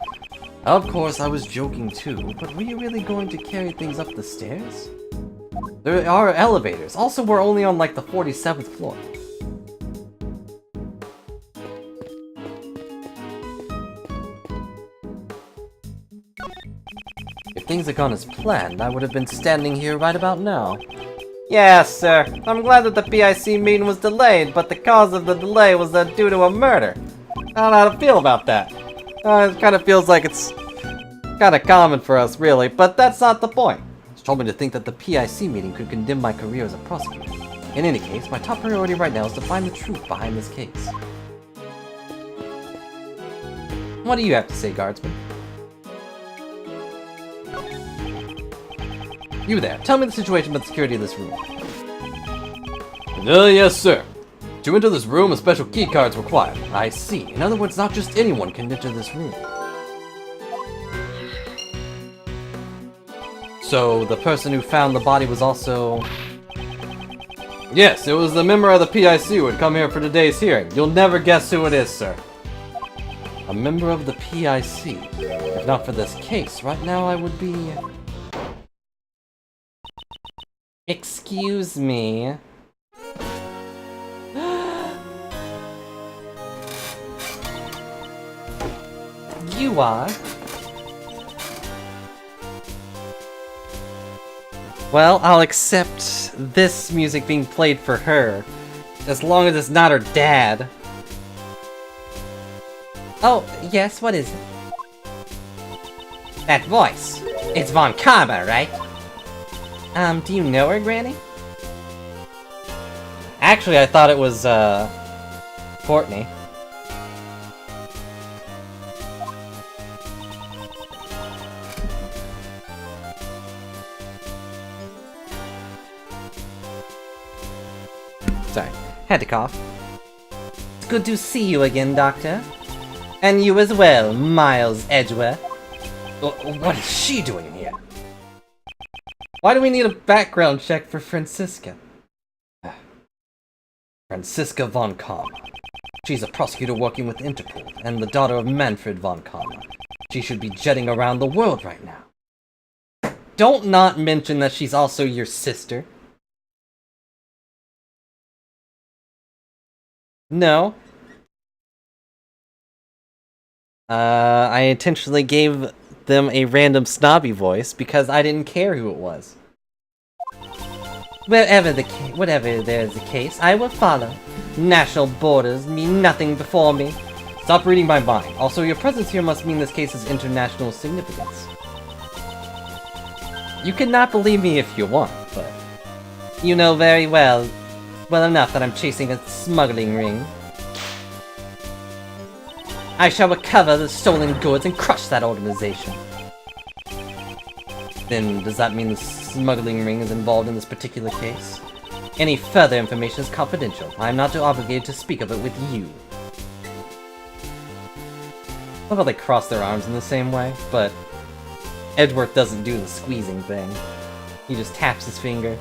Of course, I was joking too, but were you really going to carry things up the stairs? There are elevators. Also, we're only on like the 47th floor. If things had gone as planned, I would have been standing here right about now. Yes, sir. I'm glad that the PIC meeting was delayed, but the cause of the delay was due to a murder. I don't know how to feel about that. It kind of feels like it's kind of common for us, really, but that's not the point. She told me to think that the PIC meeting could condemn my career as a prosecutor. In any case, my top priority right now is to find the truth behind this case. What do you have to say, guardsman? You there, tell me the situation about the security of this room. Yes, sir. To enter this room, a special key card is required. I see. In other words, not just anyone can enter this room. So, the person who found the body was also... Yes, it was the member of the PIC who had come here for today's hearing. You'll never guess who it is, sir. A member of the PIC. If not for this case, right now I would be... Excuse me. You are? Well, I'll accept this music being played for her, as long as it's not her dad. Oh, yes, what is it? That voice. It's Von Karma, right? Do you know her, Granny? Actually, I thought it was, Courtney. Sorry, had to cough. It's good to see you again, Doctor. And you as well, Miles Edgeworth. What is she doing here? Why do we need a background check for Franziska? Franziska von Karma. She's a prosecutor working with Interpol, and the daughter of Manfred von Karma. She should be jetting around the world right now. Don't not mention that she's also your sister. No. I intentionally gave them a random snobby voice because I didn't care who it was. Whatever there's the case, I will follow. National borders mean nothing before me. Stop reading my mind. Also, your presence here must mean this case has international significance. You cannot believe me if you want, but you know very well enough that I'm chasing a smuggling ring. I shall recover the stolen goods and crush that organization. Then, does that mean the smuggling ring is involved in this particular case? Any further information is confidential. I am not obligated to speak of it with you. I love how they cross their arms in the same way, but Edgeworth doesn't do the squeezing thing. He just taps his finger.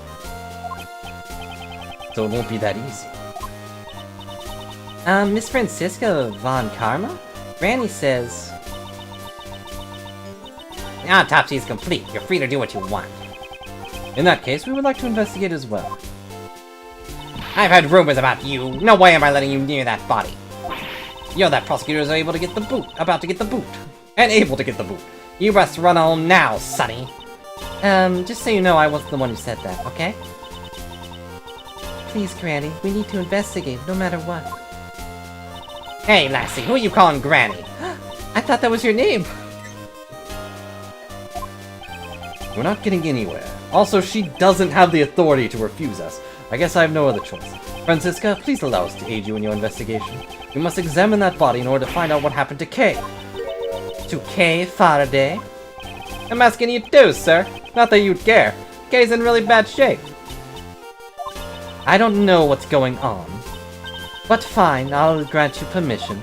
So it won't be that easy. Miss Franziska von Karma? Granny says... The autopsy is complete. You're free to do what you want. In that case, we would like to investigate as well. I've heard rumors about you. No way am I letting you near that body. You're that prosecutors are able to get the boot. About to get the boot. And able to get the boot. You best run home now, sonny. Just so you know, I wasn't the one who said that, okay? Please, Granny, we need to investigate, no matter what. Hey, lassie, who are you calling Granny? I thought that was your name. We're not getting anywhere. Also, she doesn't have the authority to refuse us. I guess I have no other choice. Franziska, please allow us to aid you in your investigation. We must examine that body in order to find out what happened to Kay. To Kay Faraday? I'm asking you too, sir. Not that you'd care. Kay's in really bad shape. I don't know what's going on. But fine, I'll grant you permission.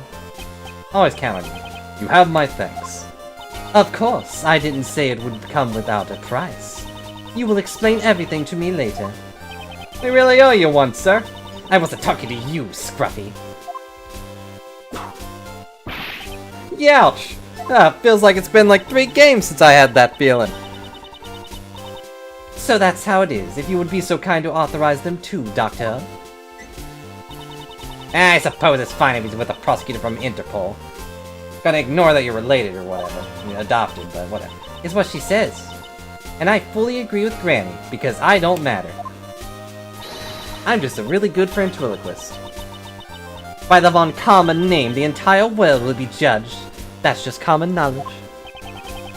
Always count on you. You have my thanks. Of course, I didn't say it would come without a price. You will explain everything to me later. We really owe you one, sir. I wasn't talking to you, Scruffy. Youch! Feels like it's been like 3 games since I had that feeling. So that's how it is, if you would be so kind to authorize them too, Doctor. I suppose it's fine if he's with a prosecutor from Interpol. Gotta ignore that you're related or whatever. I mean, adopted, but whatever. It's what she says. And I fully agree with Granny, because I don't matter. I'm just a really good ventriloquist. By the von common name, the entire world will be judged. That's just common knowledge.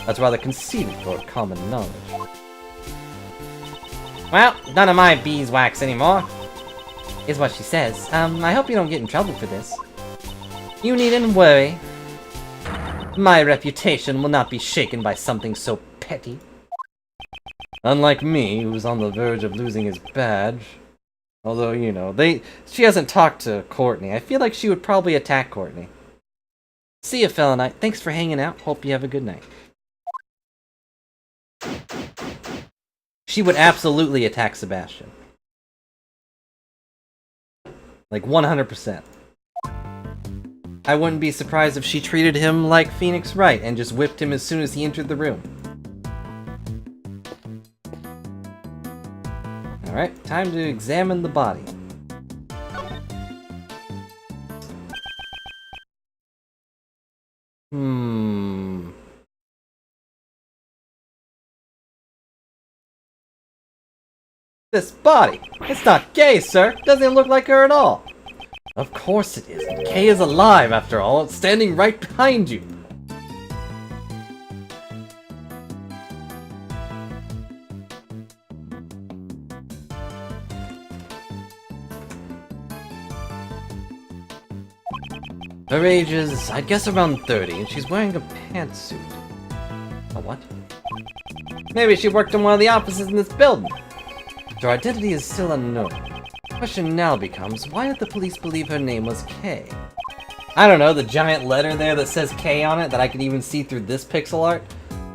That's rather conceited for common knowledge. Well, none of my beeswax anymore, is what she says. I hope you don't get in trouble for this. You needn't worry. My reputation will not be shaken by something so petty. Unlike me, who's on the verge of losing his badge. Although, you know, she hasn't talked to Courtney. I feel like she would probably attack Courtney. See ya, Fella Knight. Thanks for hanging out. Hope you have a good night. She would absolutely attack Sebastian. Like 100%. I wouldn't be surprised if she treated him like Phoenix Wright and just whipped him as soon as he entered the room. Alright, time to examine the body. This body! It's not Kay, sir! Doesn't look like her at all! Of course it isn't. Kay is alive, after all. It's standing right behind you. Her age is, I'd guess, around 30, and she's wearing a pantsuit. A what? Maybe she worked in one of the offices in this building. Her identity is still unknown. The question now becomes, why did the police believe her name was Kay? I don't know, the giant letter there that says K on it that I can even see through this pixel art?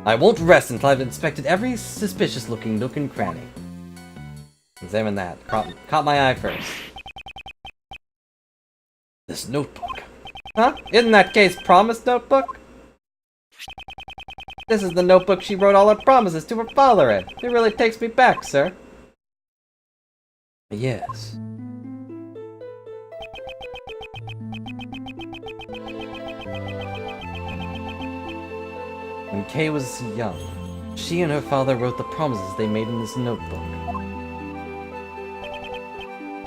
I won't rest until I've inspected every suspicious-looking nook and cranny. Examine that. Caught my eye first. This notebook. Huh? Isn't that Kay's promise notebook? This is the notebook she wrote all her promises to her father in. It really takes me back, sir. Yes. When Kay was young, she and her father wrote the promises they made in this notebook.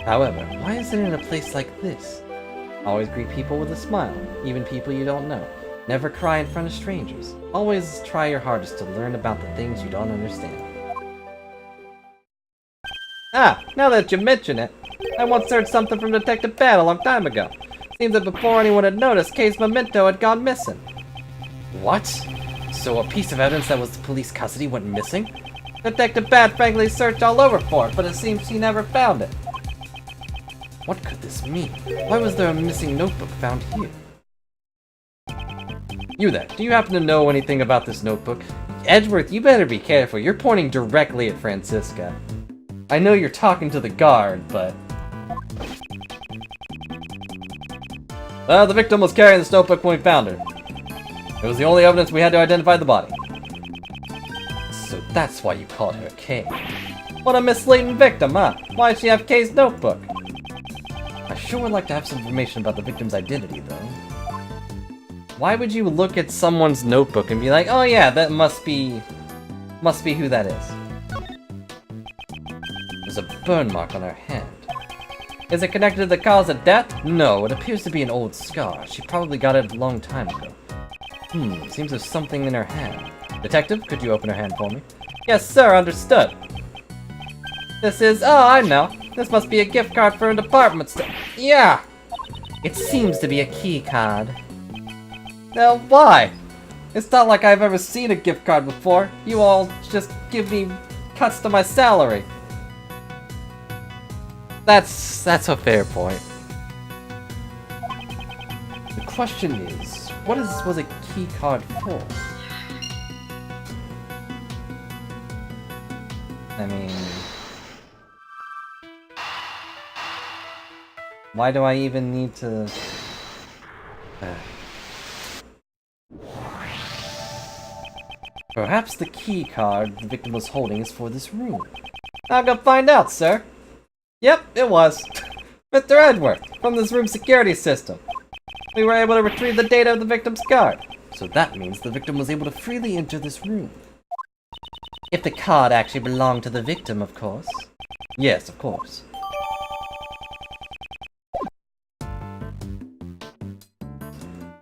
However, why is it in a place like this? Always greet people with a smile, even people you don't know. Never cry in front of strangers. Always try your hardest to learn about the things you don't understand. Ah, now that you mention it, I once heard something from Detective Bad a long time ago. Seems that before anyone had noticed, Kay's memento had gone missing. What? So a piece of evidence that was police custody went missing? Detective Bad frankly searched all over for it, but it seems he never found it. What could this mean? Why was there a missing notebook found here? You there, do you happen to know anything about this notebook? Edgeworth, you better be careful. You're pointing directly at Francisca. I know you're talking to the guard, but... the victim was carrying this notebook when we found her. It was the only evidence we had to identify the body. So that's why you called her Kay. What a misleading victim, huh? Why'd she have Kay's notebook? I sure would like to have some information about the victim's identity, though. Why would you look at someone's notebook and be like, oh yeah, that must be who that is? There's a burn mark on her hand. Is it connected to the cause of death? No, it appears to be an old scar. She probably got it a long time ago. Seems there's something in her hand. Detective, could you open her hand for me? Yes, sir, understood. This is... oh, I know. This must be a gift card for a department store. Yeah! It seems to be a key card. Now, why? It's not like I've ever seen a gift card before. You all just give me cuts to my salary. That's a fair point. The question is, what was a key card for? I mean... why do I even need to... Perhaps the key card the victim was holding is for this room. I'm gonna find out, sir. Yep, it was. Mr. Edgeworth, from this room's security system. We were able to retrieve the data of the victim's card. So that means the victim was able to freely enter this room. If the card actually belonged to the victim, of course. Yes, of course.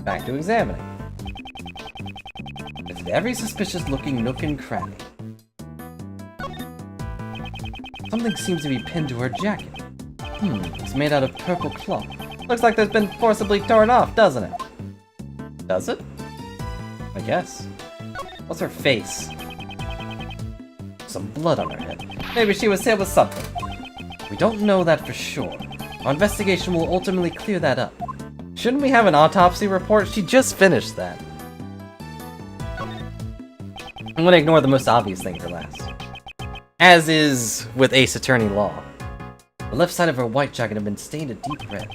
Back to examining. Visit every suspicious-looking nook and cranny. Something seems to be pinned to her jacket. It's made out of purple cloth. Looks like there's been forcibly torn off, doesn't it? Does it? I guess. What's her face? Some blood on her head. Maybe she was hit with something. We don't know that for sure. Our investigation will ultimately clear that up. Shouldn't we have an autopsy report? She just finished that. I'm gonna ignore the most obvious thing for last. As is with Ace Attorney Law. The left side of her white jacket had been stained a deep red.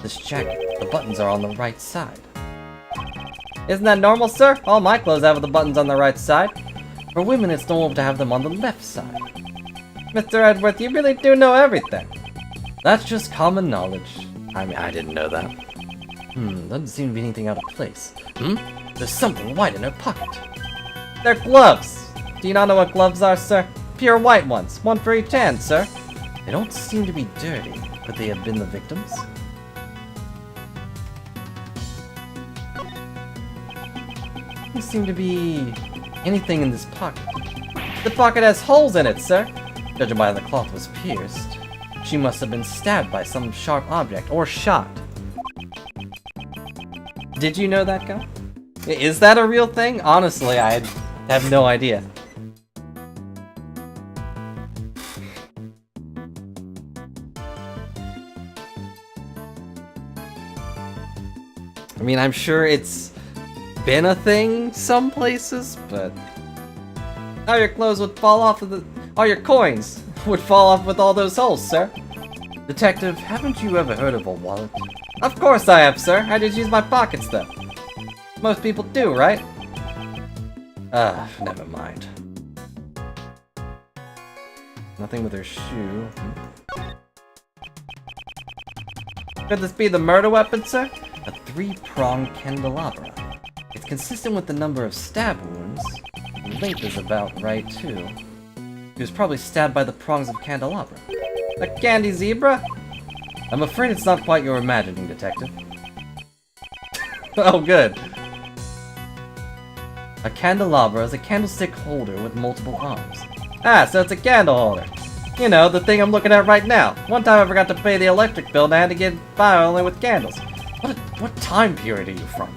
This jacket, the buttons are on the right side. Isn't that normal, sir? All my clothes have the buttons on the right side. For women, it's normal to have them on the left side. Mr. Edworth, you really do know everything. That's just common knowledge. I mean, I didn't know that. Doesn't seem to be anything out of place. There's something white in her pocket. They're gloves! Do you not know what gloves are, sir? Pure white ones. One for each hand, sir. They don't seem to be dirty. Could they have been the victims? Doesn't seem to be anything in this pocket. The pocket has holes in it, sir. Judging by how the cloth was pierced, she must have been stabbed by some sharp object or shot. Did you know that, guy? Is that a real thing? Honestly, I have no idea. I mean, I'm sure it's been a thing some places, but all your clothes would fall off of all your coins would fall off with all those holes, sir. Detective, haven't you ever heard of a wallet? Of course I have, sir. I just use my pockets, though. Most people do, right? Never mind. Nothing with her shoe. Could this be the murder weapon, sir? A three-pronged candelabra. It's consistent with the number of stab wounds. The length is about right, too. He was probably stabbed by the prongs of candelabra. A candy zebra? I'm afraid it's not quite your imagining, Detective. Oh, good. A candelabra is a candlestick holder with multiple arms. Ah, so it's a candle holder. You know, the thing I'm looking at right now. One time I forgot to pay the electric bill and I had to get by only with candles. What time period are you from?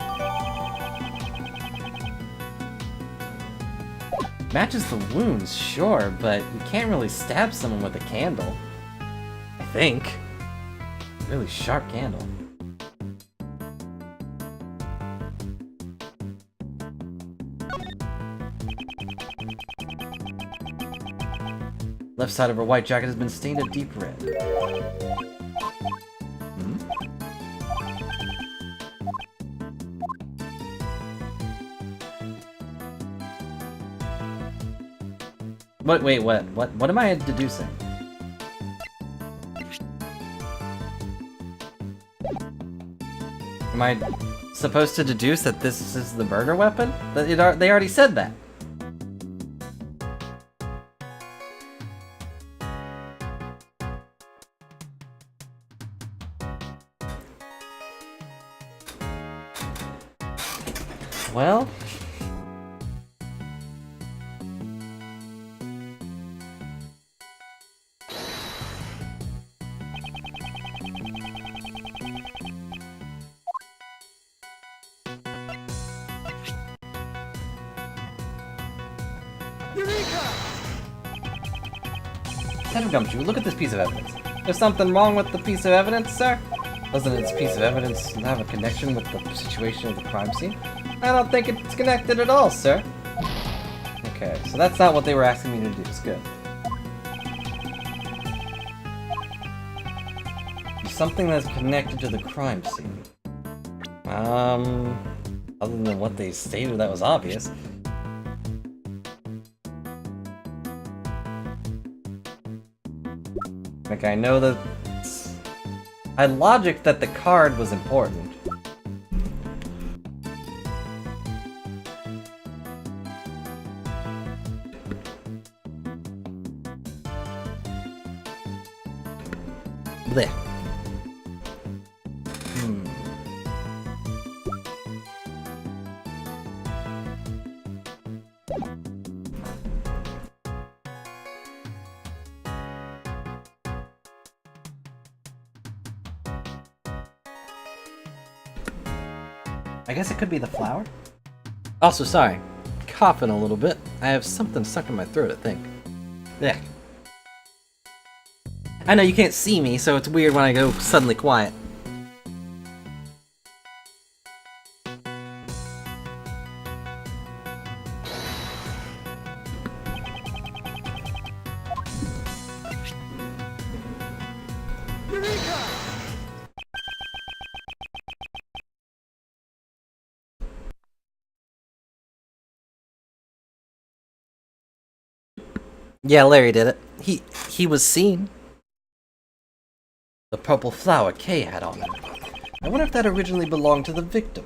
Matches the wounds, sure, but you can't really stab someone with a candle. I think. Really sharp candle. Left side of her white jacket has been stained a deep red. Wait, what am I deducing? Am I supposed to deduce that this is the murder weapon? They already said that. Well... Detective Gumshoe, look at this piece of evidence. There's something wrong with the piece of evidence, sir? Doesn't this piece of evidence have a connection with the situation of the crime scene? I don't think it's connected at all, sir. Okay, so that's not what they were asking me to do. It's good. Something that's connected to the crime scene. Other than what they stated that was obvious. Like, I know that... I logic that the card was important. Blech. I guess it could be the flower? Also, sorry. Coughing a little bit. I have something stuck in my throat, I think. Yeah. I know you can't see me, so it's weird when I go suddenly quiet. Eureka! Yeah, Larry did it. He was seen. The purple flower Kay had on it. I wonder if that originally belonged to the victim.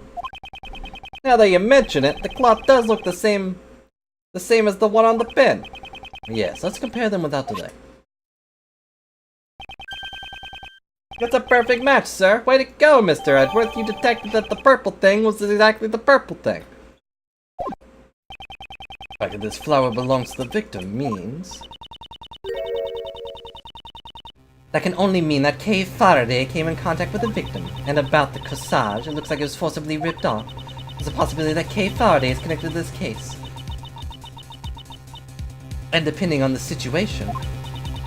Now that you mention it, the cloth does look the same as the one on the pin. Yes, let's compare them without delay. That's a perfect match, sir. Way to go, Mr. Edgeworth. You detected that the purple thing was exactly the purple thing. The fact that this flower belongs to the victim means... that can only mean that Kay Faraday came in contact with the victim. And about the corsage, it looks like it was forcibly ripped off. There's a possibility that Kay Faraday is connected to this case. And depending on the situation,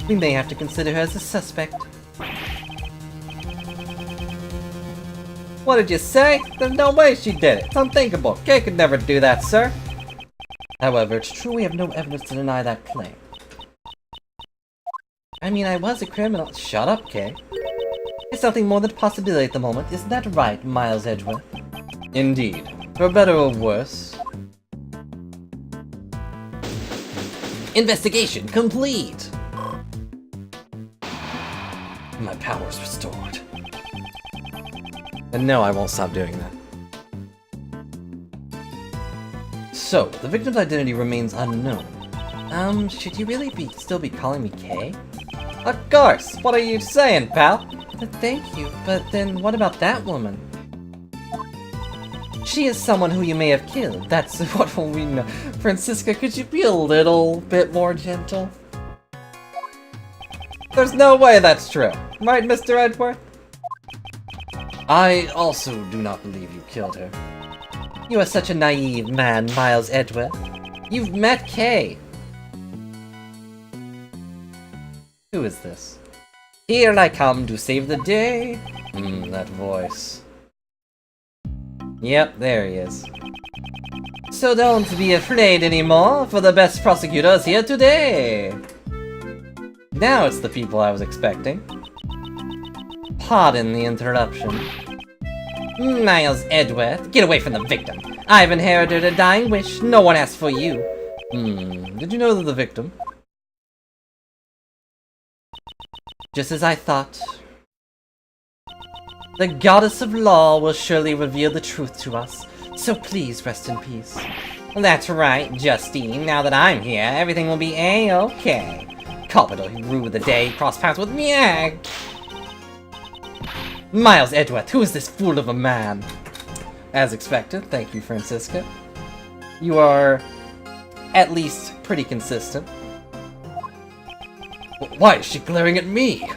we may have to consider her as a suspect. What did you say? There's no way she did it. It's unthinkable. Kay could never do that, sir. However, it's true we have no evidence to deny that claim. I mean, I was a criminal. Shut up, Kay. It's nothing more than a possibility at the moment. Isn't that right, Miles Edgeworth? Indeed. For better or worse. Investigation complete! My power's restored. And no, I won't stop doing that. So, the victim's identity remains unknown. Should you really still be calling me Kay? Of course! What are you saying, pal? Thank you, but then what about that woman? She is someone who you may have killed. That's what we know. Francisca, could you be a little bit more gentle? There's no way that's true. Right, Mr. Edgeworth? I also do not believe you killed her. You are such a naive man, Miles Edgeworth. You've met Kay. Who is this? Here I come to save the day. That voice. Yep, there he is. So don't be afraid anymore, for the best prosecutor is here today. Now it's the people I was expecting. Pardon the interruption. Miles Edgeworth, get away from the victim. I've inherited a dying wish. No one asked for you. Did you know that the victim? Just as I thought. The goddess of law will surely reveal the truth to us, so please rest in peace. That's right, Justine. Now that I'm here, everything will be A-okay. Carpenter who ruled the day cross paths with me. Miles Edgeworth, who is this fool of a man? As expected, thank you, Francisca. You are at least pretty consistent. Why is she glaring at me?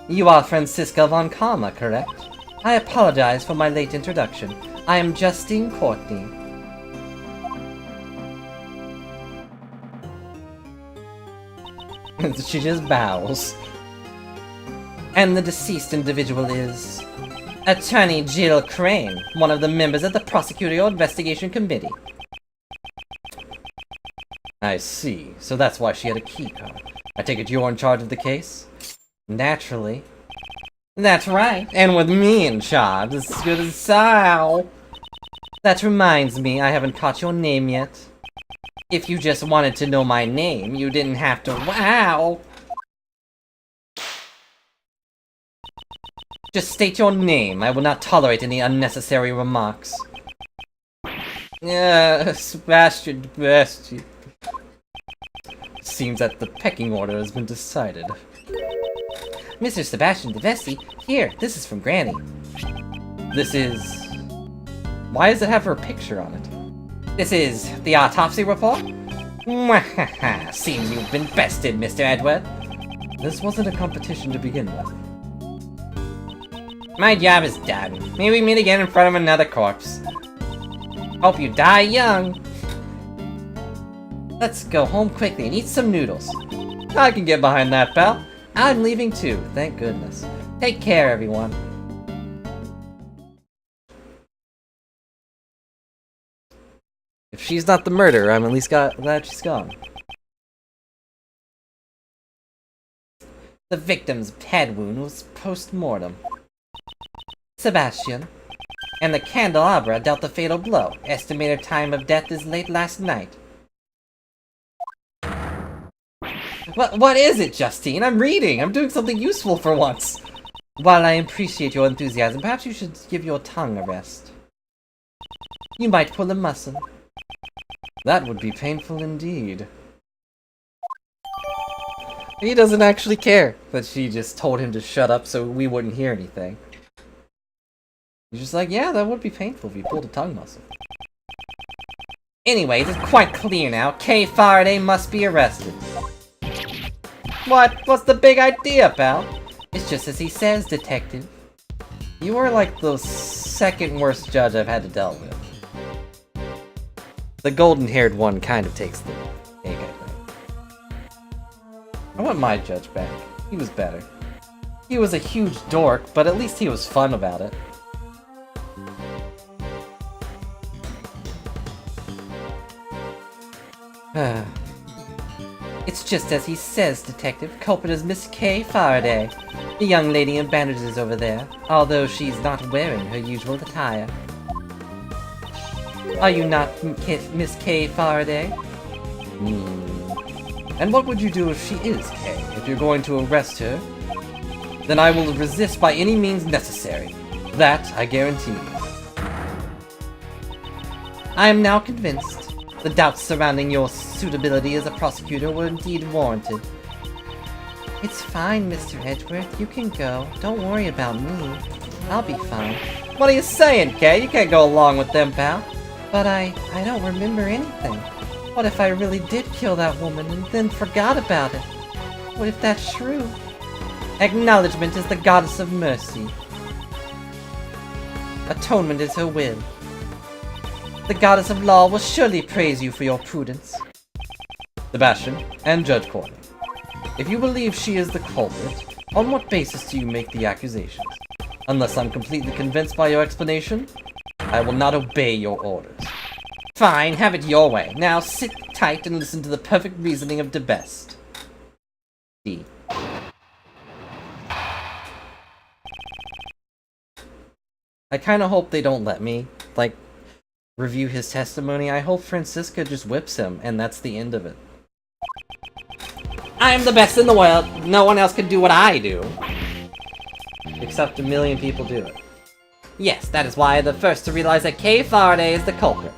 You are Francisca von Karma, correct? I apologize for my late introduction. I am Justine Courtney. She just bows. And the deceased individual is... Attorney Jill Crane, one of the members of the Prosecutor Investigation Committee. I see. So that's why she had a keycard. I take it you're in charge of the case? Naturally. That's right. And with me in charge, as good as Sal. That reminds me, I haven't caught your name yet. If you just wanted to know my name, you didn't have to— Wow! Just state your name. I will not tolerate any unnecessary remarks. Sebastian Besti. Seems that the pecking order has been decided. Mr. Sebastian Devesti, here, this is from Granny. This is... Why does it have her picture on it? This is the autopsy report? Seems you've been bested, Mr. Edgeworth. This wasn't a competition to begin with. My job is done. Maybe we meet again in front of another corpse. Hope you die young. Let's go home quickly and eat some noodles. I can get behind that, pal. I'm leaving too, thank goodness. Take care, everyone. If she's not the murderer, I'm at least glad she's gone. The victim's head wound was post-mortem. Sebastian. And the candelabra dealt the fatal blow. Estimated time of death is late last night. What is it, Justine? I'm reading! I'm doing something useful for once! While I appreciate your enthusiasm, perhaps you should give your tongue a rest. You might pull a muscle. That would be painful indeed. He doesn't actually care that she just told him to shut up so we wouldn't hear anything. He's just like, yeah, that would be painful if you pulled a tongue muscle. Anyway, it's quite clear now. Kay Faraday must be arrested. What? What's the big idea, pal? It's just as he says, detective. You are like the second worst judge I've had to deal with. The golden-haired one kind of takes the cake, I think. I want my judge back. He was better. He was a huge dork, but at least he was fun about it. It's just as he says, detective. Culprit is Miss Kay Faraday, the young lady in bandages over there, although she's not wearing her usual attire. Are you not Miss Kay Faraday? And what would you do if she is Kay? If you're going to arrest her, then I will resist by any means necessary. That I guarantee you. I am now convinced. The doubts surrounding your suitability as a prosecutor were indeed warranted. It's fine, Mr. Edgeworth. You can go. Don't worry about me. I'll be fine. What are you saying, Kay? You can't go along with them, pal. But I don't remember anything. What if I really did kill that woman and then forgot about it? What if that's true? Acknowledgement is the goddess of mercy. Atonement is her will. The goddess of law will surely praise you for your prudence. Sebastian and Judge Courtney, if you believe she is the culprit, on what basis do you make the accusations? Unless I'm completely convinced by your explanation, I will not obey your orders. Fine, have it your way. Now sit tight and listen to the perfect reasoning of the best. D. I kinda hope they don't let me, like, review his testimony. I hope Francisca just whips him, and that's the end of it. I am the best in the world. No one else can do what I do. Except a million people do it. Yes, that is why I'm the first to realize that Kay Faraday is the culprit.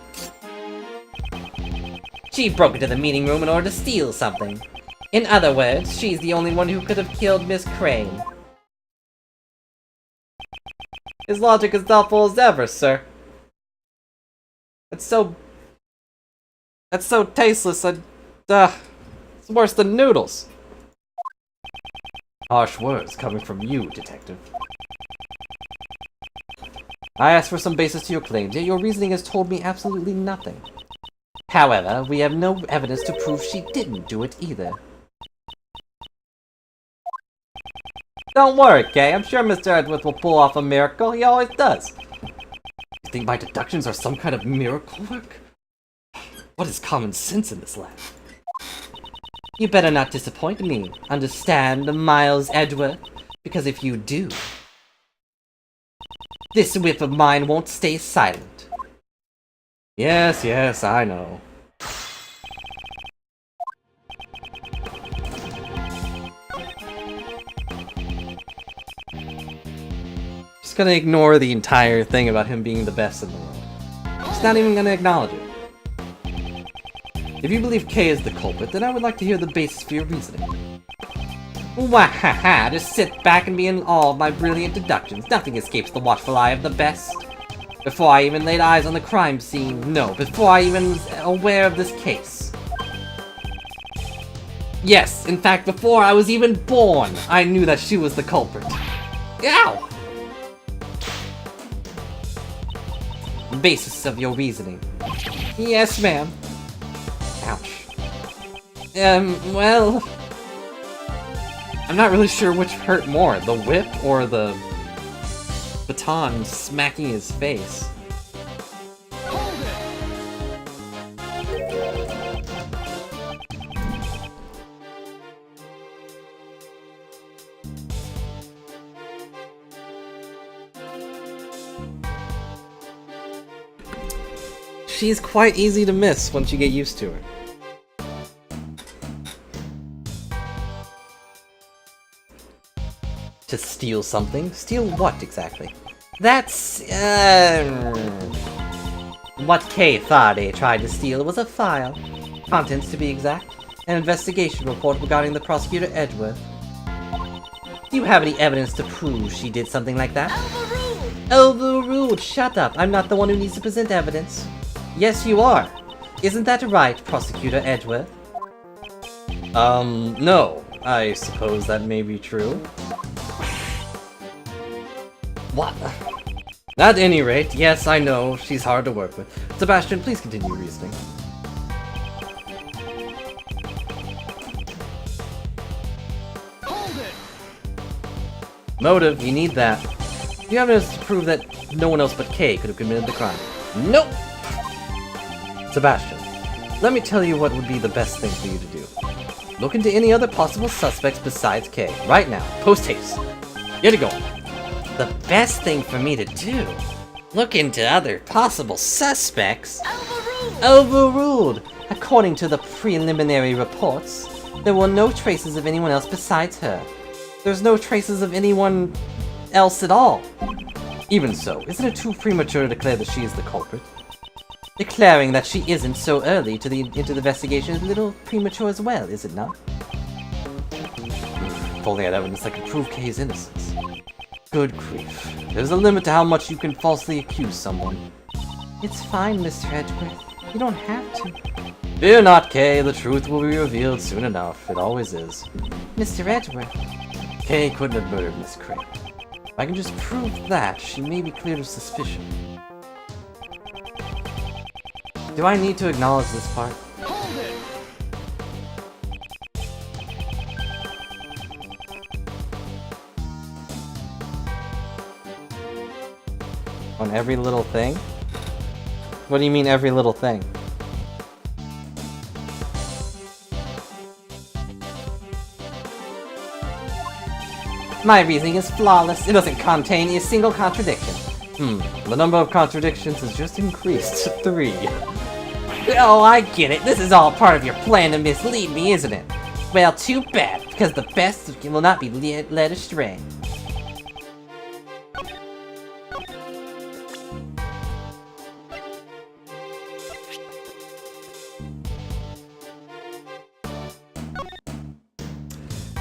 She broke into the meeting room in order to steal something. In other words, she's the only one who could have killed Miss Crane. His logic is doubtful as ever, sir. That's so tasteless and, it's worse than noodles. Harsh words coming from you, detective. I asked for some basis to your claims, yet your reasoning has told me absolutely nothing. However, we have no evidence to prove she didn't do it either. Don't worry, Kay. I'm sure Mr. Edgeworth will pull off a miracle. He always does. You think my deductions are some kind of miracle work? What is common sense in this land? You better not disappoint me. Understand, Miles Edgeworth? Because if you do, this whip of mine won't stay silent. Yes, I know. Just gonna ignore the entire thing about him being the best in the world. Just not even gonna acknowledge it. If you believe Kay is the culprit, then I would like to hear the basis for your reasoning. Wahaha, just sit back and be in awe of my brilliant deductions. Nothing escapes the watchful eye of the best. Before I even laid eyes on the crime scene, no, before I even was aware of this case. Yes, in fact, before I was even born, I knew that she was the culprit. Ow! basis of your reasoning. Yes, ma'am. Ouch. Well... I'm not really sure which hurt more, the whip or the baton smacking his face. Hold it! She's quite easy to miss once you get used to her. To steal something? Steal what, exactly? That's, what Kay thought they tried to steal was a file. Contents, to be exact. An investigation report regarding the Prosecutor Edgeworth. Do you have any evidence to prove she did something like that? Overruled! Overruled! Shut up! I'm not the one who needs to present evidence. Yes, you are. Isn't that right, Prosecutor Edgeworth? No. I suppose that may be true. What? At any rate, yes, I know, she's hard to work with. Sebastian, please continue reasoning. Hold it! Motive, you need that. Do you have evidence to prove that no one else but Kay could have committed the crime? Nope! Sebastian, let me tell you what would be the best thing for you to do. Look into any other possible suspects besides Kay, right now, post haste. Get it going. The best thing for me to do? Look into other possible suspects? Overruled! Overruled! According to the preliminary reports, there were no traces of anyone else besides her. There's no traces of anyone else at all. Even so, isn't it too premature to declare that she is the culprit? Declaring that she isn't so early into the investigation is a little premature as well, is it not? If only I had evidence that could prove Kay's innocence. Good grief. There's a limit to how much you can falsely accuse someone. It's fine, Mr. Edgeworth. You don't have to. Fear not, Kay. The truth will be revealed soon enough. It always is. Mr. Edgeworth. Kay couldn't have murdered Miss Crane. If I can just prove that, she may be cleared of suspicion. Do I need to acknowledge this part? Hold it! On every little thing? What do you mean every little thing? My reasoning is flawless. It doesn't contain a single contradiction. The number of contradictions has just increased to 3. Oh, I get it. This is all part of your plan to mislead me, isn't it? Well, too bad, because the best will not be led astray.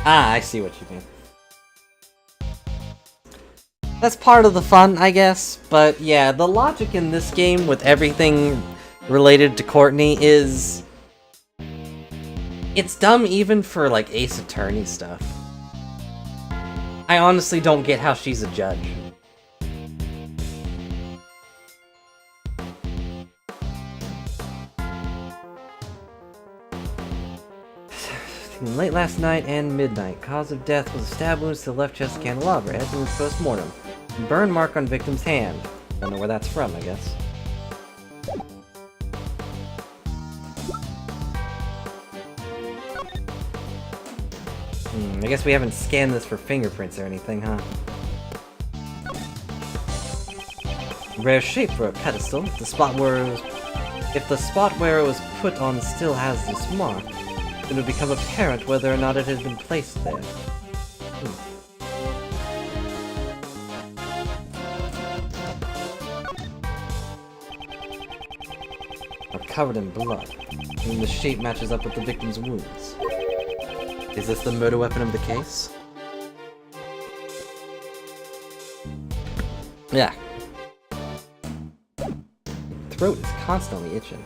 Ah, I see what you mean. That's part of the fun, I guess, but yeah, the logic in this game with everything related to Courtney is... it's dumb even for, like, Ace Attorney stuff. I honestly don't get how she's a judge. Late last night and midnight. Cause of death was a stab wound to the left chest candelabra. Head wounds post-mortem. Burn mark on victim's hand. Don't know where that's from, I guess. I guess we haven't scanned this for fingerprints or anything, huh? Rare shape for a pedestal. If the spot where it was put on still has this mark, it would become apparent whether or not it had been placed there. Are covered in blood, and the shape matches up with the victim's wounds. Is this the murder weapon of the case? Yeah. Throat is constantly itching.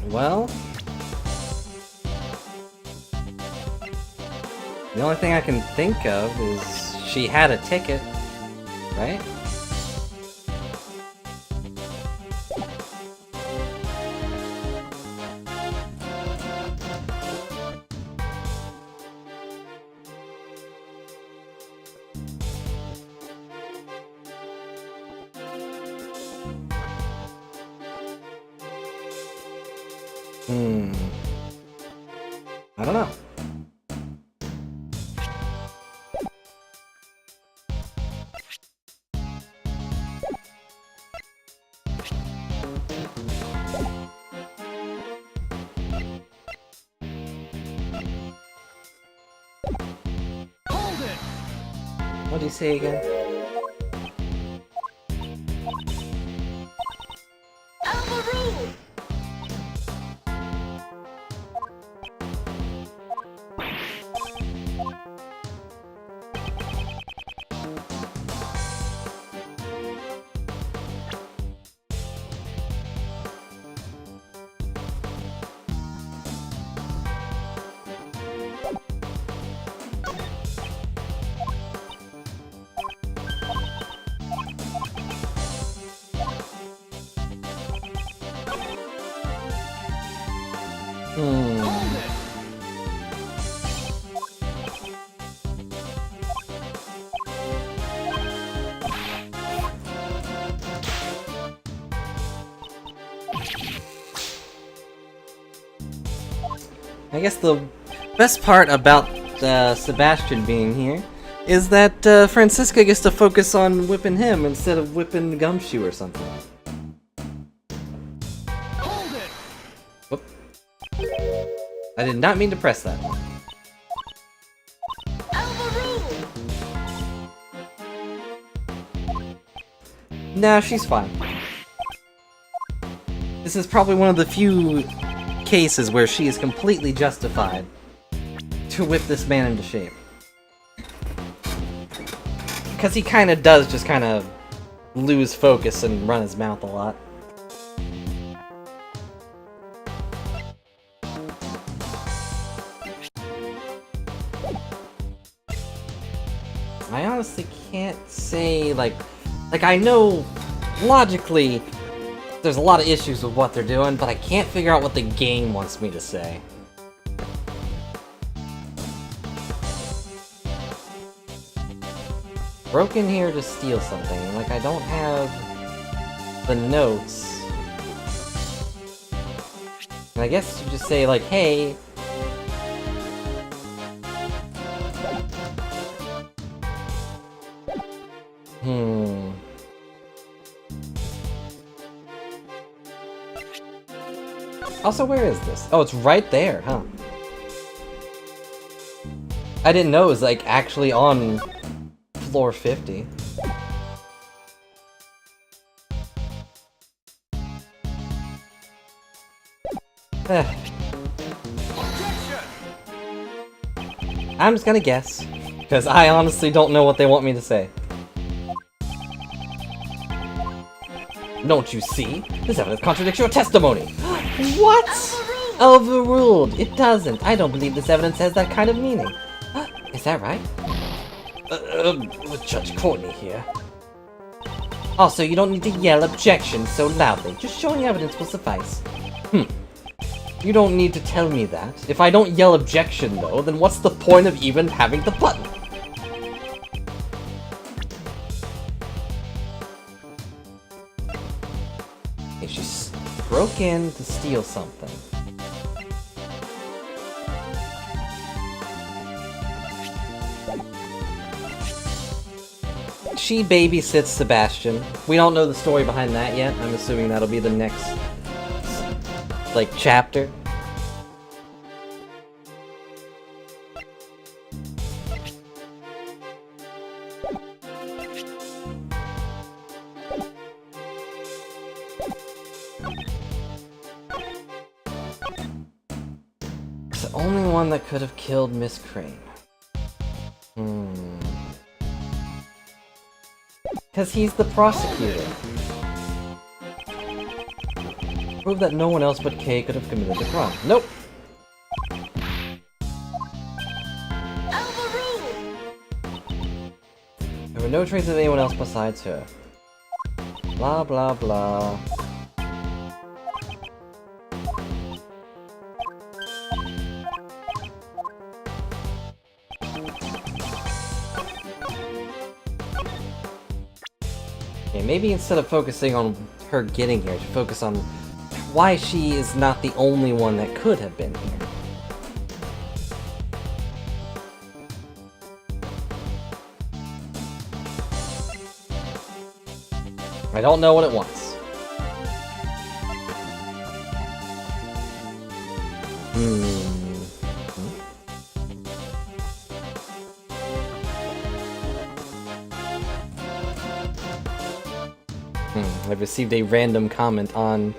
Well, the only thing I can think of is she had a ticket, right? I don't know. Hold it! What do you say again? Overruled! Hold it! I guess the best part about Sebastian being here is that Francisca gets to focus on whipping him instead of whipping Gumshoe or something. Hold it! Whoop. I did not mean to press that. Overruled! No, she's fine. This is probably one of the few cases where she is completely justified to whip this man into shape. Because he kind of does just kind of lose focus and run his mouth a lot. I honestly can't say, like I know logically there's a lot of issues with what they're doing, but I can't figure out what the game wants me to say. Broke in here to steal something. Like, I don't have the notes. And I guess you just say, like, hey... Also, where is this? Oh, it's right there, huh? I didn't know it was, like, actually on floor 50. I'm just gonna guess, because I honestly don't know what they want me to say. Don't you see? This evidence contradicts your testimony! What? Overruled! It doesn't. I don't believe this evidence has that kind of meaning. Is that right? Judge Courtney here. Also, you don't need to yell objection so loudly. Just showing evidence will suffice. You don't need to tell me that. If I don't yell objection, though, then what's the point of even having the button? Okay, she broke in to steal something. She babysits Sebastian. We don't know the story behind that yet. I'm assuming that'll be the next, like, chapter. It's the only one that could have killed Miss Crane. Because he's the prosecutor. Prove that no one else but Kay could have committed the crime. Nope. Alpha rule. There were no traces of anyone else besides her. Blah blah blah. Okay, maybe instead of focusing on her getting here, should focus on why she is not the only one that could have been here. I don't know what it wants. I've received a random comment on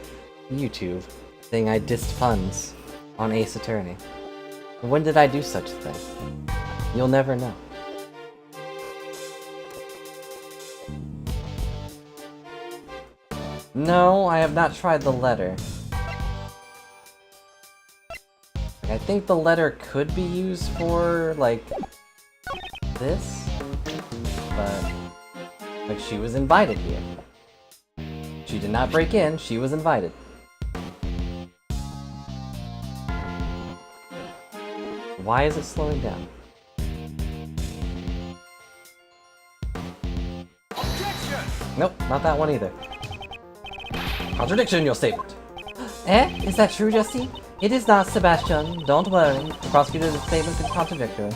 YouTube saying I dissed puns on Ace Attorney. When did I do such a thing? You'll never know. No, I have not tried the letter. I think the letter could be used for, like, this, but, like, she was invited here. She did not break in, she was invited. Why is it slowing down? Objection. Nope, not that one either. Contradiction in your statement. Eh? Is that true, Jesse? It is not, Sebastian. Don't worry. The prosecutor's statement is contradictory.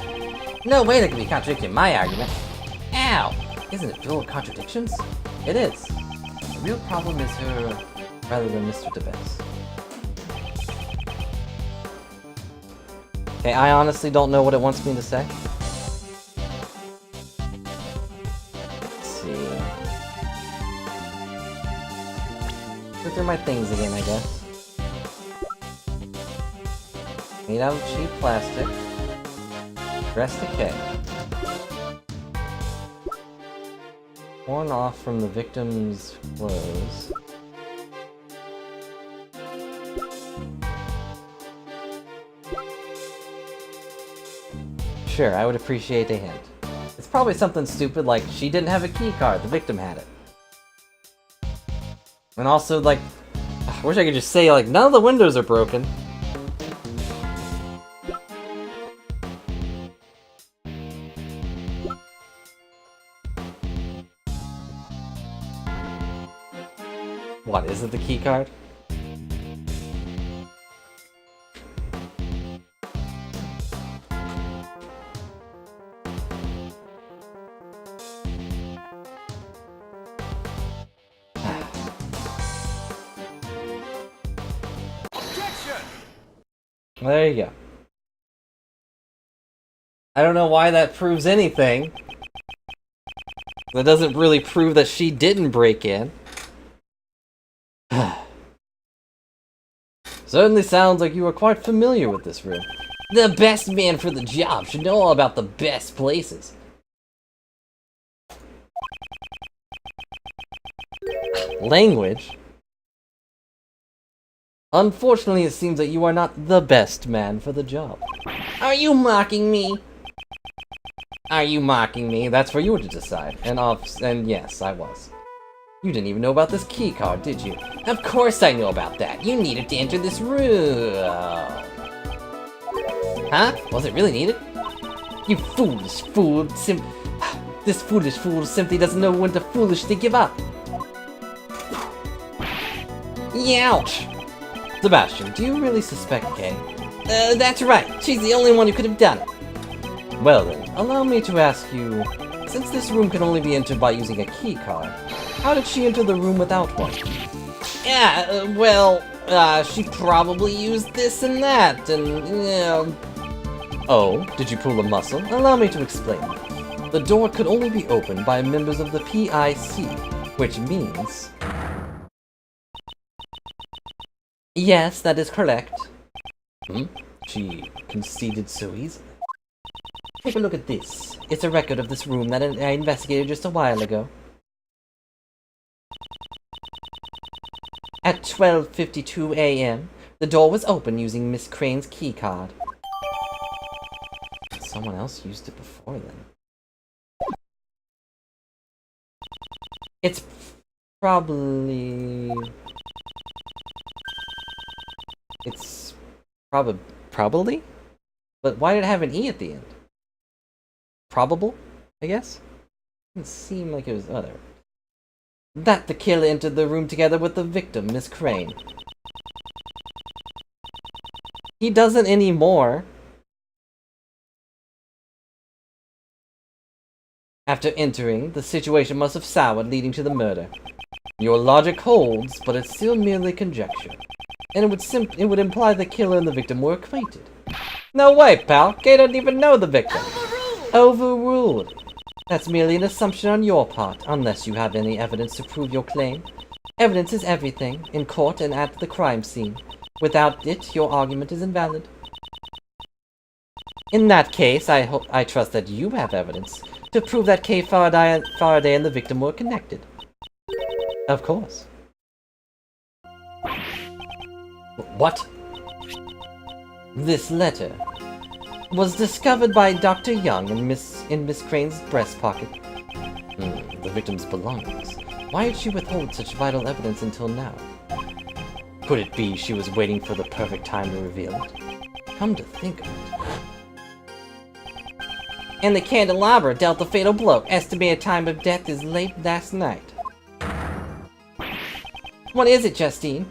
No way that could be contradicting my argument. Ow! Isn't it filled with contradictions? It is. The real problem is her rather than Mr. DeBess. Okay, I honestly don't know what it wants me to say. Let's see. Go through my things again, I guess. Made out of cheap plastic. Dress to K. Torn off from the victim's clothes. Sure, I would appreciate a hint. It's probably something stupid like she didn't have a key card, the victim had it. And also, like, I wish I could just say, like, none of the windows are broken. What, is it the key card? Well, there you go. I don't know why that proves anything. That doesn't really prove that she didn't break in. Certainly sounds like you are quite familiar with this room. The best man for the job should know all about the best places. Language? Unfortunately, it seems that you are not the best man for the job. Are you mocking me? Are you mocking me? That's for you to decide. And yes, I was. You didn't even know about this key card, did you? Of course I know about that. You needed to enter this room. Huh? Was it really needed? You foolish fool. This foolish fool simply doesn't know when to foolishly give up. Youch! Sebastian, do you really suspect Kay? That's right. She's the only one who could have done it. Well then, allow me to ask you, since this room can only be entered by using a key card, how did she enter the room without one? Yeah, she probably used this and that, and, Oh, did you pull a muscle? Allow me to explain. The door could only be opened by members of the PIC, which means... Yes, that is correct. She conceded so easily. Take a look at this. It's a record of this room that I investigated just a while ago. At 12:52 a.m., the door was open using Miss Crane's keycard. Someone else used it before then. It's probably... It's probably? But why did it have an E at the end? Probable, I guess? Didn't seem like it was other. That the killer entered the room together with the victim, Miss Crane. He doesn't anymore. After entering, the situation must have soured, leading to the murder. Your logic holds, but it's still merely conjecture. And it would imply the killer and the victim were acquainted. No way, pal! Kay doesn't even know the victim! Overruled! Overruled! That's merely an assumption on your part, unless you have any evidence to prove your claim. Evidence is everything, in court and at the crime scene. Without it, your argument is invalid. In that case, I trust that you have evidence to prove that Kay Faraday and the victim were connected. Of course. What? This letter was discovered by Dr. Young in Miss Crane's breast pocket. The victim's belongings. Why did she withhold such vital evidence until now? Could it be she was waiting for the perfect time to reveal it? Come to think of it. And the candelabra dealt the fatal blow. Estimated time of death is late last night. What is it, Justine?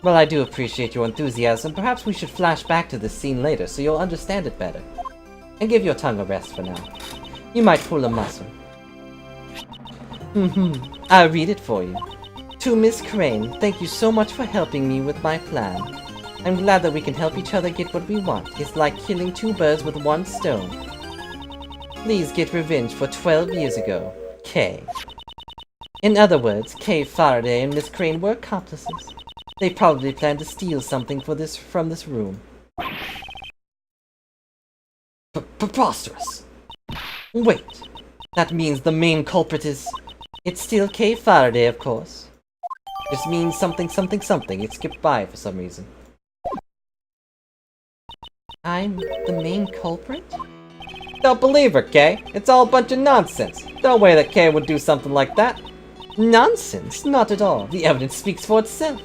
Well, I do appreciate your enthusiasm. Perhaps we should flash back to this scene later so you'll understand it better. And give your tongue a rest for now. You might pull a muscle. I'll read it for you. To Miss Crane, thank you so much for helping me with my plan. I'm glad that we can help each other get what we want. It's like killing two birds with one stone. Please get revenge for 12 years ago. Kay. In other words, Kay Faraday and Miss Crane were accomplices. They probably planned to steal something from this room. Preposterous! Wait, that means the main culprit is... It's still Kay Faraday, of course. This means something something something. It skipped by for some reason. I'm the main culprit? Don't believe her, Kay. It's all a bunch of nonsense. No way that Kay would do something like that. Nonsense? Not at all. The evidence speaks for itself.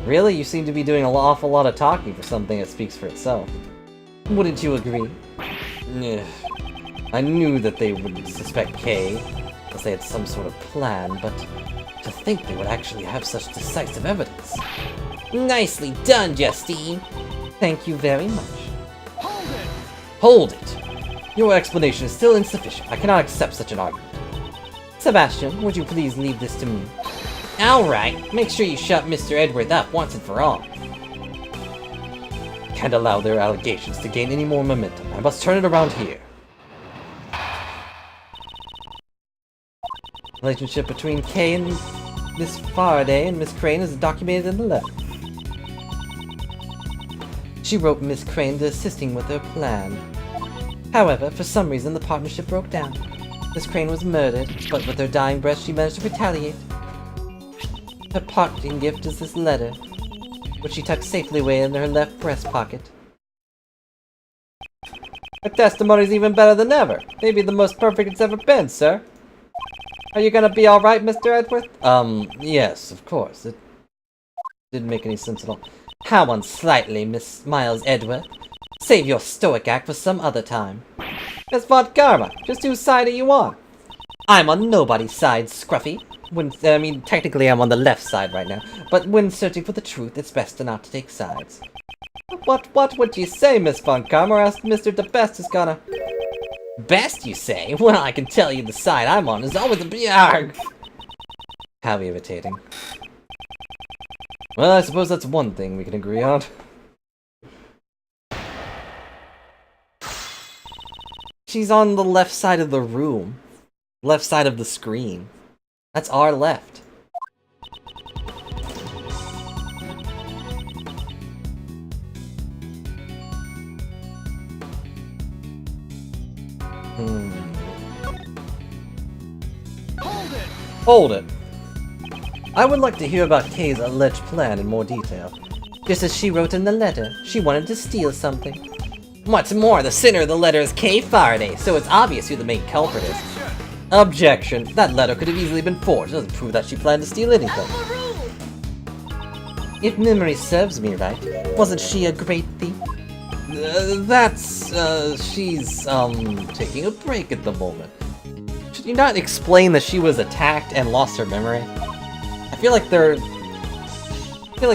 Really? You seem to be doing an awful lot of talking for something that speaks for itself. Wouldn't you agree? Ugh. I knew that they would suspect Kay, because they had some sort of plan, but to think they would actually have such decisive evidence. Nicely done, Justine! Thank you very much. Hold it! Hold it! Your explanation is still insufficient. I cannot accept such an argument. Sebastian, would you please leave this to me? Alright, make sure you shut Mr. Edworth up once and for all. Can't allow their allegations to gain any more momentum. I must turn it around here. Relationship between Kay and Miss Faraday and Miss Crane is documented in the letter. She wrote Miss Crane to assisting with her plan. However, for some reason the partnership broke down. Miss Crane was murdered, but with her dying breath she managed to retaliate. Her parting gift is this letter, which she tucked safely away in her left breast pocket. Her testimony's even better than ever. Maybe the most perfect it's ever been, sir. Are you gonna be alright, Mr. Edworth? Yes, of course. It didn't make any sense at all. How unsightly, Miss Miles Edworth. Save your stoic act for some other time. Miss Von Karma, just whose side are you on? I'm on nobody's side, Scruffy. Technically I'm on the left side right now, but when searching for the truth, it's best not to take sides. What would you say, Miss Von Karma, or else Mr. De Best is gonna... Best, you say? Well, I can tell you the side I'm on is always a bjarg! How irritating. Well, I suppose that's one thing we can agree on. She's on the left side of the room. Left side of the screen. That's our left. Hold it! Hold it. I would like to hear about Kay's alleged plan in more detail. Just as she wrote in the letter, she wanted to steal something. What's more, the sender of the letter is Kay Faraday, so it's obvious who the main culprit is. Objection. That letter could have easily been forged. It doesn't prove that she planned to steal anything. If memory serves me right, wasn't she a great thief? She's, taking a break at the moment. Should you not explain that she was attacked and lost her memory? I feel like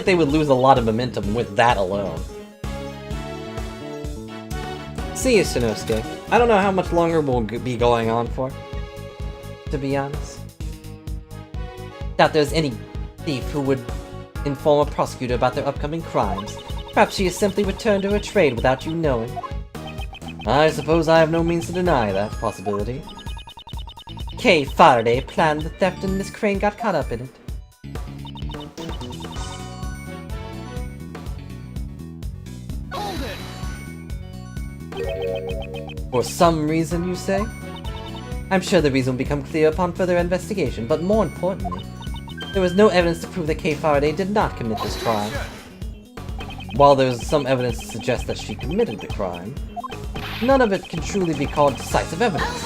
they would lose a lot of momentum with that alone. See you, Sanosuke. I don't know how much longer we'll be going on for, to be honest. Doubt there's any thief who would inform a prosecutor about their upcoming crimes. Perhaps she has simply returned to her trade without you knowing. I suppose I have no means to deny that possibility. Kay Faraday planned the theft and Miss Crane got caught up in it. Hold it! For some reason, you say? I'm sure the reason will become clear upon further investigation, but more importantly, there was no evidence to prove that Kay Faraday did not commit this crime. While there is some evidence to suggest that she committed the crime, none of it can truly be called decisive evidence.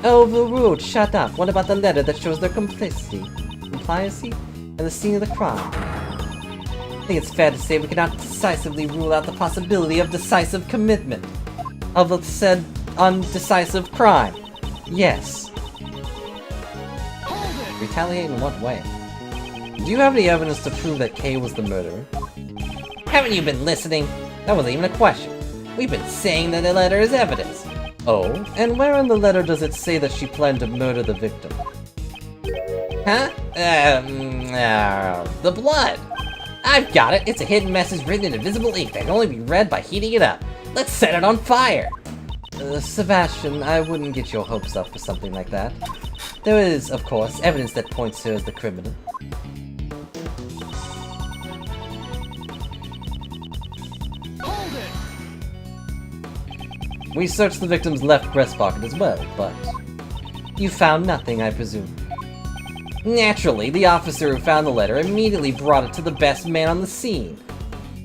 Overruled, shut up. What about the letter that shows their compliancy and the scene of the crime? I think it's fair to say we cannot decisively rule out the possibility of decisive commitment of the said undecisive crime. Yes. Retaliate in what way? Do you have any evidence to prove that Kay was the murderer? Haven't you been listening? That wasn't even a question. We've been saying that the letter is evidence. Oh, and where in the letter does it say that she planned to murder the victim? Huh? The blood! I've got it! It's a hidden message written in invisible ink that can only be read by heating it up. Let's set it on fire! Sebastian, I wouldn't get your hopes up for something like that. There is, of course, evidence that points her as the criminal. Hold it! We searched the victim's left breast pocket as well, but you found nothing, I presume. Naturally, the officer who found the letter immediately brought it to the best man on the scene.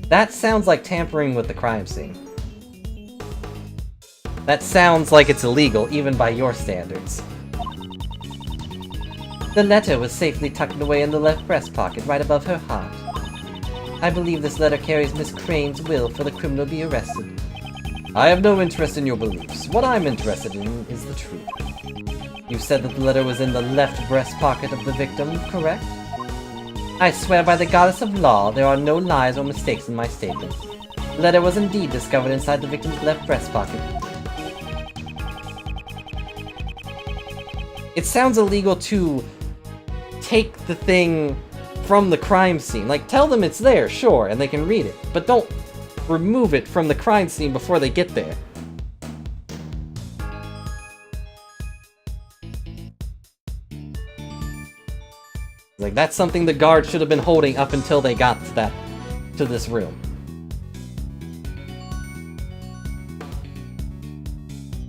That sounds like tampering with the crime scene. That sounds like it's illegal, even by your standards. The letter was safely tucked away in the left breast pocket, right above her heart. I believe this letter carries Miss Crane's will for the criminal to be arrested. I have no interest in your beliefs. What I'm interested in is the truth. You said that the letter was in the left breast pocket of the victim, correct? I swear by the goddess of law, there are no lies or mistakes in my statement. The letter was indeed discovered inside the victim's left breast pocket. It sounds illegal to take the thing from the crime scene. Like, tell them it's there, sure, and they can read it, but don't remove it from the crime scene before they get there. Like, that's something the guard should have been holding up until they got to this room.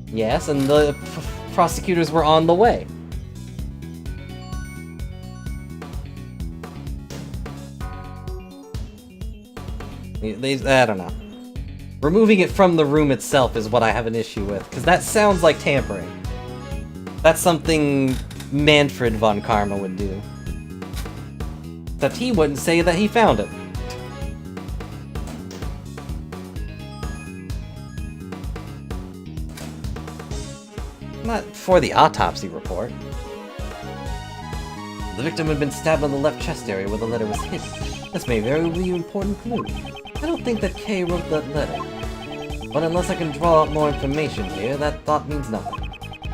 Yes, and the prosecutors were on the way. I don't know. Removing it from the room itself is what I have an issue with, because that sounds like tampering. That's something Manfred von Karma would do. Except he wouldn't say that he found it. Not for the autopsy report. The victim had been stabbed on the left chest area where the letter was hidden. This may very be an important clue. I don't think that Kay wrote that letter. But unless I can draw out more information here, that thought means nothing.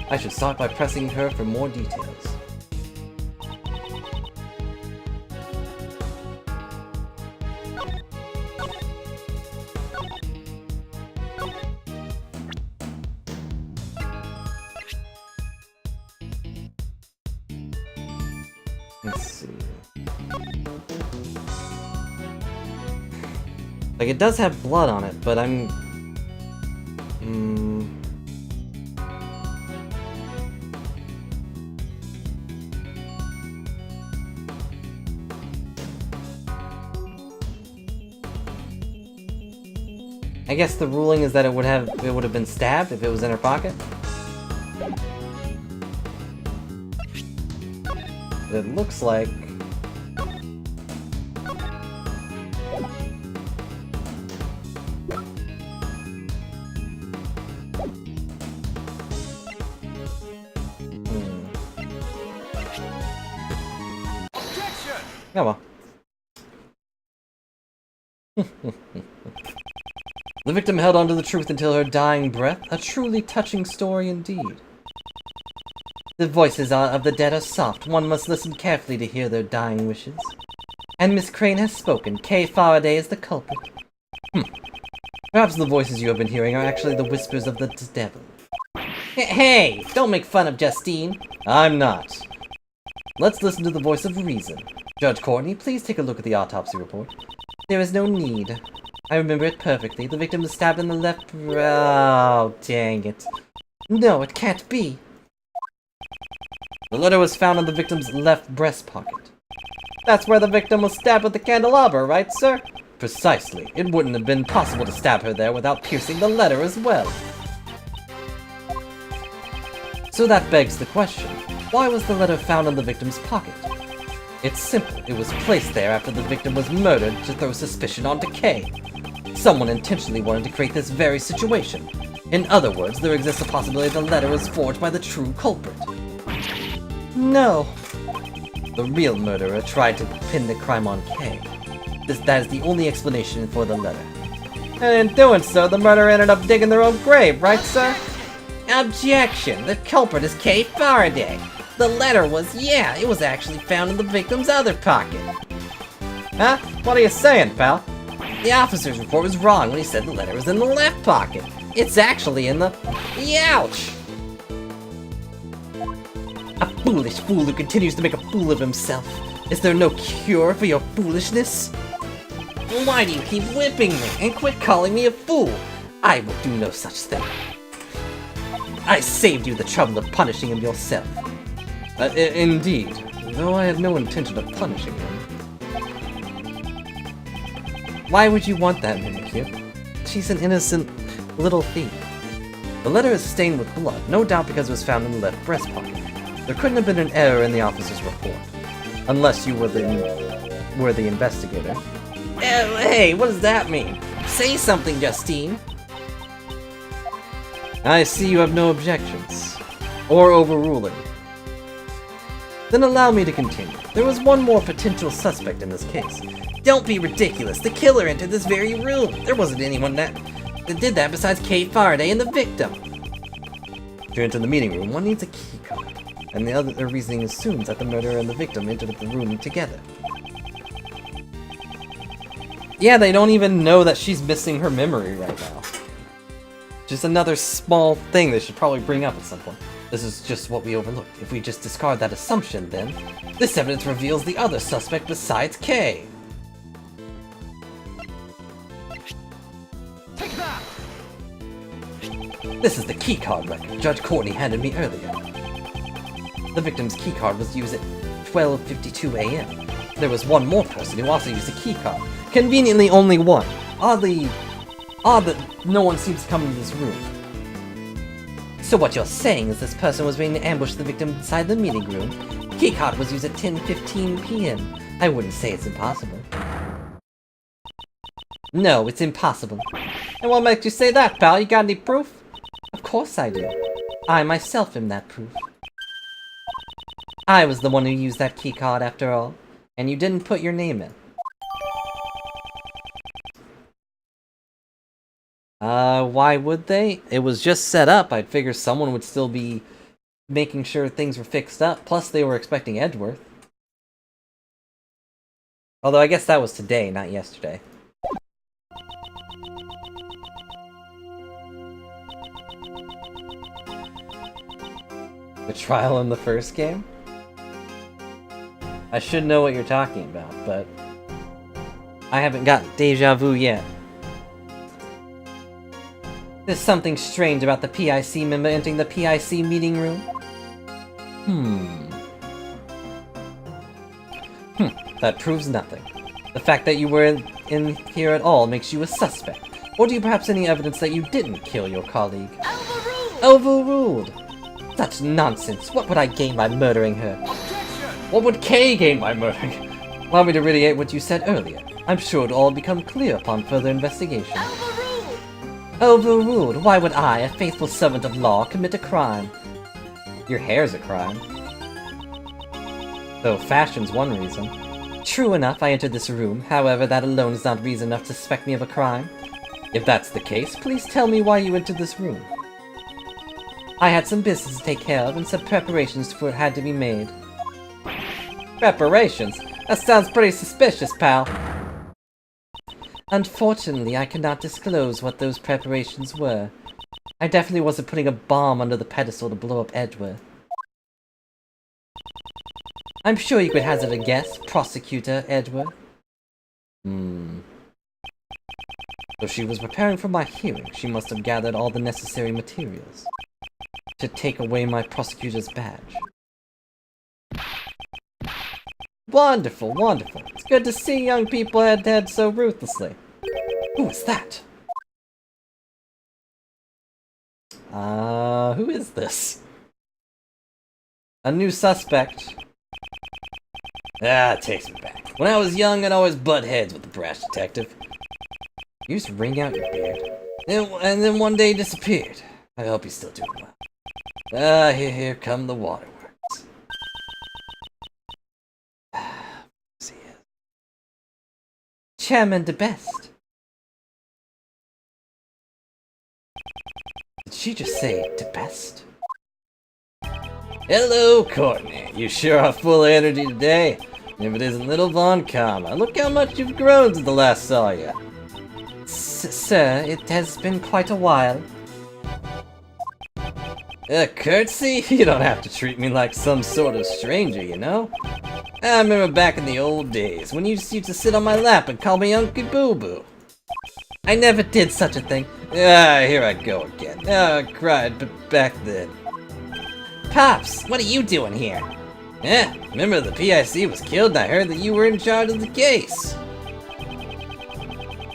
I should start by pressing her for more details. Let's see. Like, it does have blood on it, but I'm... I guess the ruling is that it would have been stabbed if it was in her pocket. It looks like... Objection! Oh well. The victim held on to the truth until her dying breath. A truly touching story indeed. The voices of the dead are soft. One must listen carefully to hear their dying wishes. And Miss Crane has spoken. Kay Faraday is the culprit. Perhaps the voices you have been hearing are actually the whispers of the devil. Hey! Don't make fun of Justine! I'm not. Let's listen to the voice of reason. Judge Courtney, please take a look at the autopsy report. There is no need. I remember it perfectly. The victim was stabbed in the left... Oh, dang it. No, it can't be. The letter was found in the victim's left breast pocket. That's where the victim was stabbed with the candelabra, right, sir? Precisely. It wouldn't have been possible to stab her there without piercing the letter as well. So that begs the question, why was the letter found in the victim's pocket? It's simple. It was placed there after the victim was murdered to throw suspicion onto Kay. Someone intentionally wanted to create this very situation. In other words, there exists a possibility the letter was forged by the true culprit. No. The real murderer tried to pin the crime on Kay. That is the only explanation for the letter. And in doing so, the murderer ended up digging their own grave, right, sir? Objection! The culprit is Kay Faraday. The letter was, it was actually found in the victim's other pocket. Huh? What are you saying, pal? The officer's report was wrong when he said the letter was in the left pocket. It's actually in the... Ouch! A foolish fool who continues to make a fool of himself. Is there no cure for your foolishness? Why do you keep whipping me? And quit calling me a fool! I will do no such thing. I saved you the trouble of punishing him yourself. Indeed. Though I had no intention of punishing him. Why would you want that, Mimikyu? She's an innocent little thief. The letter is stained with blood, no doubt because it was found in the left breast pocket. There couldn't have been an error in the officer's report. Unless you were the investigator. Hey, what does that mean? Say something, Justine! I see you have no objections. Or overruling. Then allow me to continue. There was one more potential suspect in this case. Don't be ridiculous. The killer entered this very room. There wasn't anyone that did that besides Kay Faraday and the victim. To enter the meeting room, one needs a key card. And the other reasoning assumes that the murderer and the victim entered the room together. Yeah, they don't even know that she's missing her memory right now. Just another small thing they should probably bring up at some point. This is just what we overlooked. If we just discard that assumption, then this evidence reveals the other suspect besides Kay. Take that! This is the keycard record Judge Courtney handed me earlier. The victim's keycard was used at 12:52 a.m. There was one more person who also used a keycard. Conveniently, only one. Odd that no one seems to come into this room. So what you're saying is this person was waiting to ambush the victim inside the meeting room. Keycard was used at 10:15 p.m. I wouldn't say it's impossible. No, it's impossible. And what makes you say that, pal? You got any proof? Of course I do. I myself am that proof. I was the one who used that keycard after all, and you didn't put your name in. Why would they? It was just set up. I'd figure someone would still be making sure things were fixed up. Plus, they were expecting Edgeworth. Although, I guess that was today, not yesterday. The trial in the first game? I should know what you're talking about, but I haven't got deja vu yet. There's something strange about the PIC member entering the PIC meeting room. That proves nothing. The fact that you were in here at all makes you a suspect. Or do you perhaps any evidence that you didn't kill your colleague? Overruled! Overruled! Such nonsense! What would I gain by murdering her? Objection! What would Kay gain by murdering? Allow me to reiterate what you said earlier. I'm sure it'll all become clear upon further investigation. Overruled! Overruled? Why would I, a faithful servant of law, commit a crime? Your hair's a crime. Though fashion's one reason. True enough, I entered this room, however, that alone is not reason enough to suspect me of a crime. If that's the case, please tell me why you entered this room. I had some business to take care of, and some preparations for it had to be made. Preparations? That sounds pretty suspicious, pal. Unfortunately, I cannot disclose what those preparations were. I definitely wasn't putting a bomb under the pedestal to blow up Edgeworth. I'm sure you could hazard a guess, Prosecutor Edgeworth. So she was preparing for my hearing. She must have gathered all the necessary materials to take away my prosecutor's badge. Wonderful, wonderful. It's good to see young people head to head so ruthlessly. Who is that? Who is this? A new suspect. Ah, it takes me back. When I was young, I'd always butt heads with the brash detective. You just wring out your beard. And then one day he disappeared. I hope he's still doing well. Ah, here come the waterworks. See it. Chairman de Best. Did she just say de Best? Hello, Courtney. You sure are full of energy today. If it isn't little Von Karma, look how much you've grown since the last saw you. Sir, it has been quite a while. Curtsy? You don't have to treat me like some sort of stranger, you know? I remember back in the old days, when you used to sit on my lap and call me Unky Boo Boo. I never did such a thing. Here I go again. I cried back then. Pops, what are you doing here? Remember the PIC was killed and I heard that you were in charge of the case.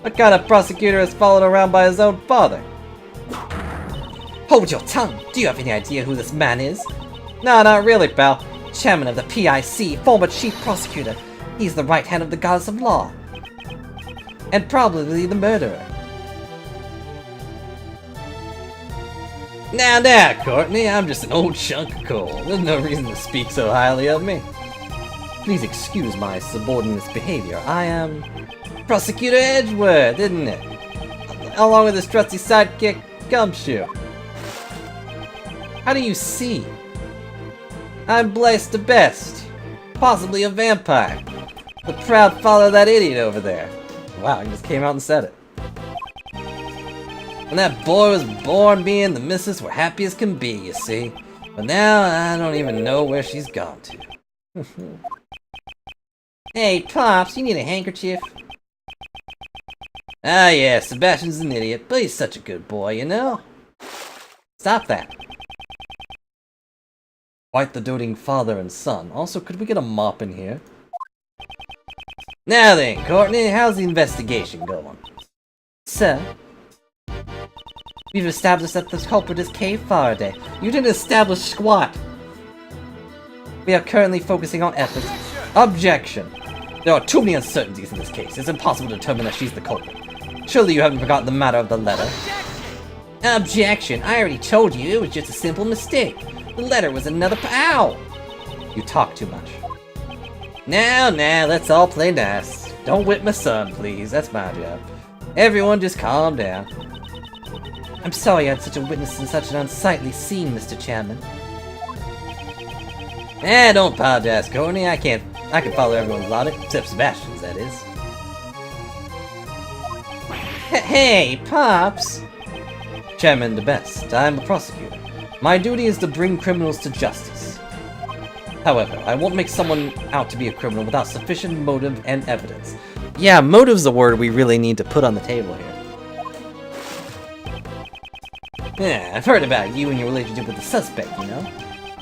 What kind of prosecutor is followed around by his own father? Hold your tongue! Do you have any idea who this man is? No, not really, pal. Chairman of the PIC, former chief prosecutor. He's the right hand of the goddess of law. And probably the murderer. Now, Courtney, I'm just an old chunk of coal. There's no reason to speak so highly of me. Please excuse my subordinate's behavior. I am Prosecutor Edgeworth, isn't it? Along with his trusty sidekick, Gumshoe. How do you see? I'm Blaze the Best. Possibly a vampire. The proud father of that idiot over there. Wow, he just came out and said it. When that boy was born, me and the missus were happy as can be, you see. But now, I don't even know where she's gone to. Hey, Pops, you need a handkerchief? Ah, yeah, Sebastian's an idiot, but he's such a good boy, you know? Stop that. Quite the doting father and son. Also, could we get a mop in here? Now then, Courtney, how's the investigation going? Sir? We've established that the culprit is Kay Faraday. You didn't establish squat! We are currently focusing on efforts. Objection! There are too many uncertainties in this case. It's impossible to determine that she's the culprit. Surely you haven't forgotten the matter of the letter. Objection! I already told you it was just a simple mistake. The letter was another Ow! You talk too much. Now, let's all play nice. Don't whip my son, please. That's my job. Everyone just calm down. I'm sorry I had such a witness in such an unsightly scene, Mr. Chairman. Don't apologize, Courtney. I can follow everyone's logic, except Sebastian's, that is. Hey, Pops! Chairman the Best, I'm a prosecutor. My duty is to bring criminals to justice. However, I won't make someone out to be a criminal without sufficient motive and evidence. Yeah, motive's a word we really need to put on the table here. Yeah, I've heard about you and your relationship with the suspect, you know?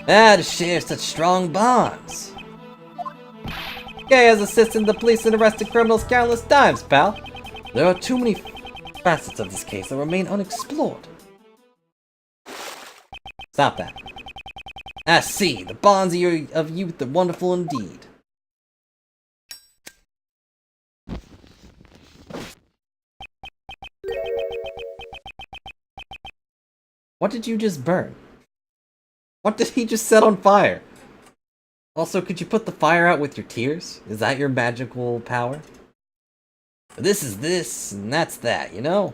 To share such strong bonds. Kay has assisted the police in arresting criminals countless times, pal. There are too many facets of this case that remain unexplored. Stop that. I see. The bonds of youth are wonderful indeed. What did you just burn? What did he just set on fire? Also, could you put the fire out with your tears? Is that your magical power? This is this, and that's that, you know?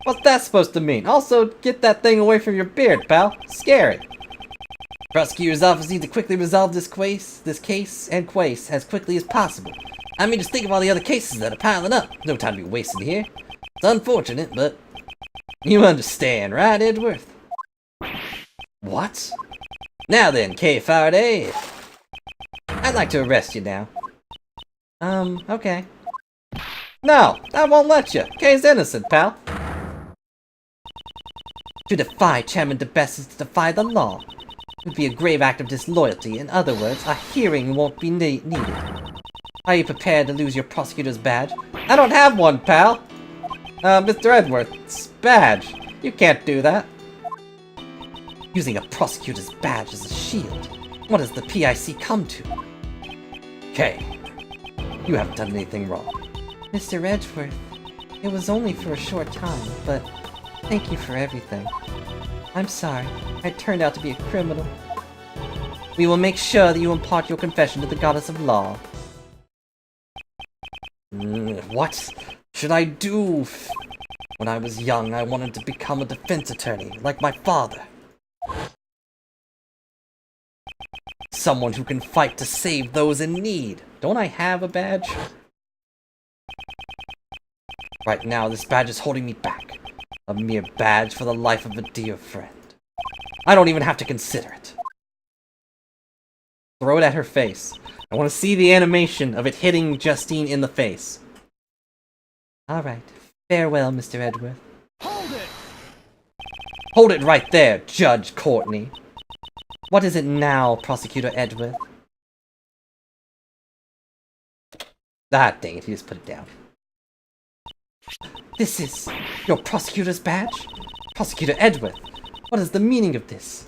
What's that supposed to mean? Also, get that thing away from your beard, pal. Scary. Prosecutor's office needs to quickly resolve this case as quickly as possible. I mean, just think of all the other cases that are piling up. No time to be wasted here. It's unfortunate, but you understand, right, Edgeworth? What? Now then, K. Faraday. I'd like to arrest you now. Okay. No, I won't let you. Kay's innocent, pal. To defy Chairman DeBest is to defy the law. It would be a grave act of disloyalty. In other words, a hearing won't be needed. Are you prepared to lose your prosecutor's badge? I don't have one, pal! Mr. Edgeworth's badge. You can't do that. Using a prosecutor's badge as a shield. What has the PIC come to? Kay, you haven't done anything wrong. Mr. Edgeworth, it was only for a short time, but thank you for everything. I'm sorry, I turned out to be a criminal. We will make sure that you impart your confession to the goddess of law. What should I do? When I was young, I wanted to become a defense attorney, like my father. Someone who can fight to save those in need. Don't I have a badge? Right now, this badge is holding me back. A mere badge for the life of a dear friend. I don't even have to consider it. Throw it at her face. I want to see the animation of it hitting Justine in the face. Alright. Farewell, Mr. Edgeworth. Hold it! Hold it right there, Judge Courtney. What is it now, Prosecutor Edgeworth? Ah, dang it, he just put it down. This is your prosecutor's badge? Prosecutor Edgeworth, what is the meaning of this?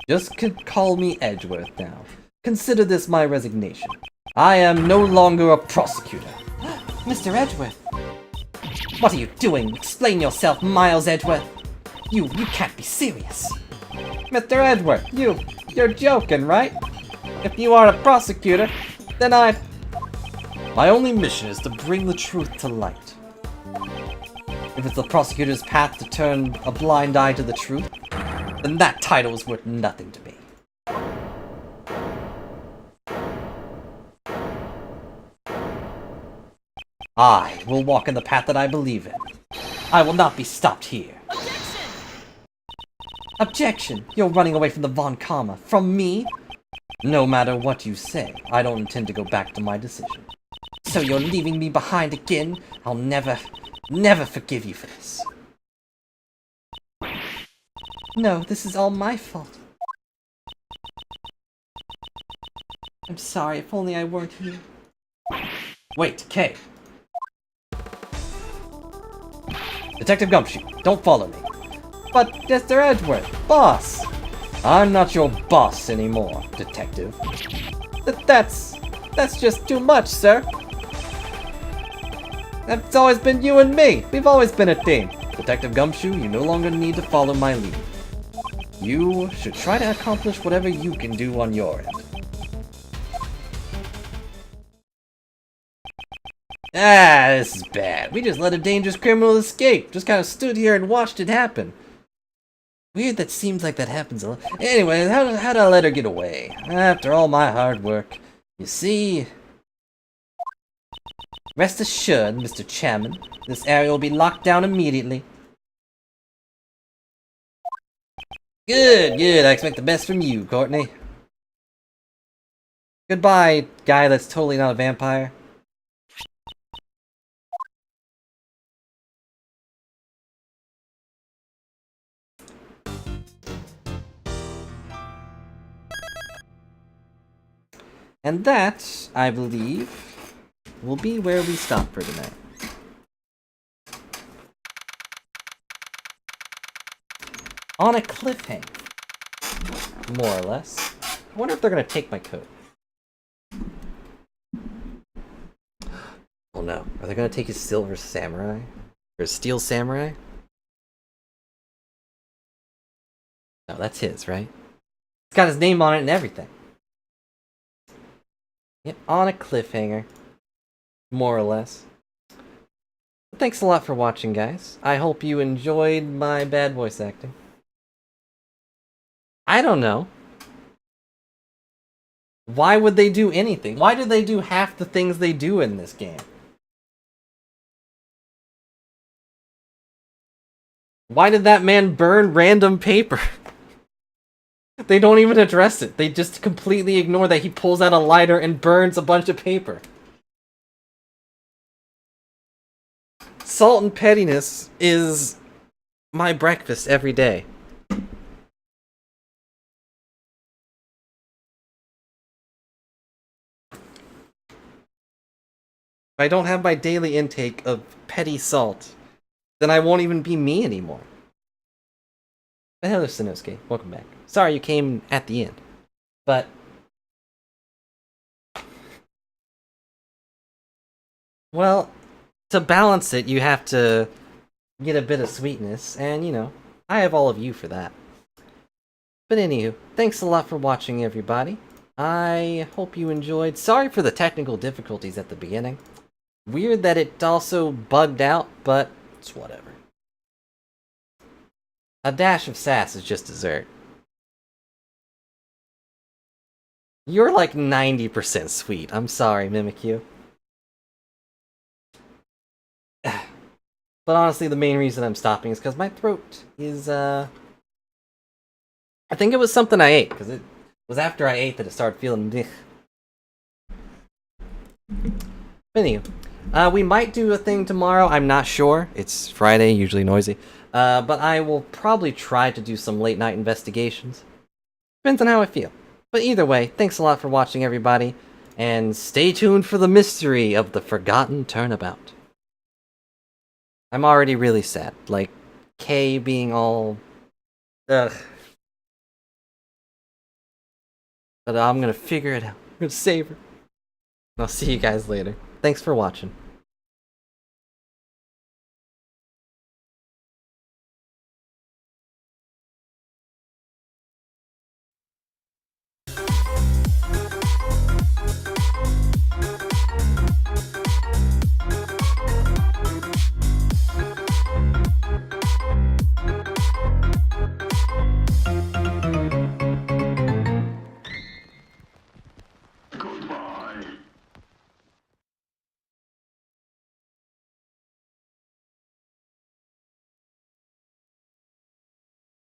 Just call me Edgeworth now. Consider this my resignation. I am no longer a prosecutor. Mr. Edgeworth! What are you doing? Explain yourself, Miles Edgeworth! You can't be serious! Mr. Edgeworth, you're joking, right? If you are a prosecutor, then My only mission is to bring the truth to light. If it's the prosecutor's path to turn a blind eye to the truth, then that title is worth nothing to me. I will walk in the path that I believe in. I will not be stopped here. Objection! Objection! You're running away from the Von Karma. From me? No matter what you say, I don't intend to go back to my decision. So you're leaving me behind again? I'll never forgive you for this. No, this is all my fault. I'm sorry, if only I weren't here. Wait, Kay. Detective Gumshoe, don't follow me. But, Mr. Edgeworth, boss! I'm not your boss anymore, detective. That's just too much, sir. It's always been you and me. We've always been a team. Detective Gumshoe, you no longer need to follow my lead. You should try to accomplish whatever you can do on your end. Ah, this is bad. We just let a dangerous criminal escape. Just kind of stood here and watched it happen. Weird that seems like that happens a lot. Anyway, how'd I let her get away? After all my hard work. You see... Rest assured, Mr. Chairman, this area will be locked down immediately. Good, good. I expect the best from you, Courtney. Goodbye, guy that's totally not a vampire. And that, I believe, will be where we stop for tonight. on a cliffhanger. More or less. I wonder if they're gonna take my coat. Oh no. Are they gonna take his silver samurai? Or his steel samurai? No, that's his, right? It's got his name on it and everything. Yep, on a cliffhanger. More or less. Thanks a lot for watching, guys. I hope you enjoyed my bad voice acting. I don't know. Why would they do anything? Why do they do half the things they do in this game? Why did that man burn random paper? They don't even address it. They just completely ignore that he pulls out a lighter and burns a bunch of paper. Salt and pettiness is my breakfast every day. If I don't have my daily intake of petty salt, then I won't even be me anymore. But hello, Sanosuke. Welcome back. Sorry you came at the end. But well, to balance it, you have to get a bit of sweetness, and you know, I have all of you for that. But anywho, thanks a lot for watching, everybody. I hope you enjoyed. Sorry for the technical difficulties at the beginning. Weird that it also bugged out, but it's whatever. A dash of sass is just dessert. You're like 90% sweet. I'm sorry, Mimikyu. But honestly, the main reason I'm stopping is because my throat is, I think it was something I ate, because it was after I ate that it started feeling blech. Anyway, we might do a thing tomorrow, I'm not sure. It's Friday, usually noisy. But I will probably try to do some late night investigations. Depends on how I feel. But either way, thanks a lot for watching, everybody. And stay tuned for the mystery of the Forgotten Turnabout. I'm already really sad. Like, Kay being all... Ugh. But I'm gonna figure it out. I'm gonna save her. I'll see you guys later. Thanks for watching.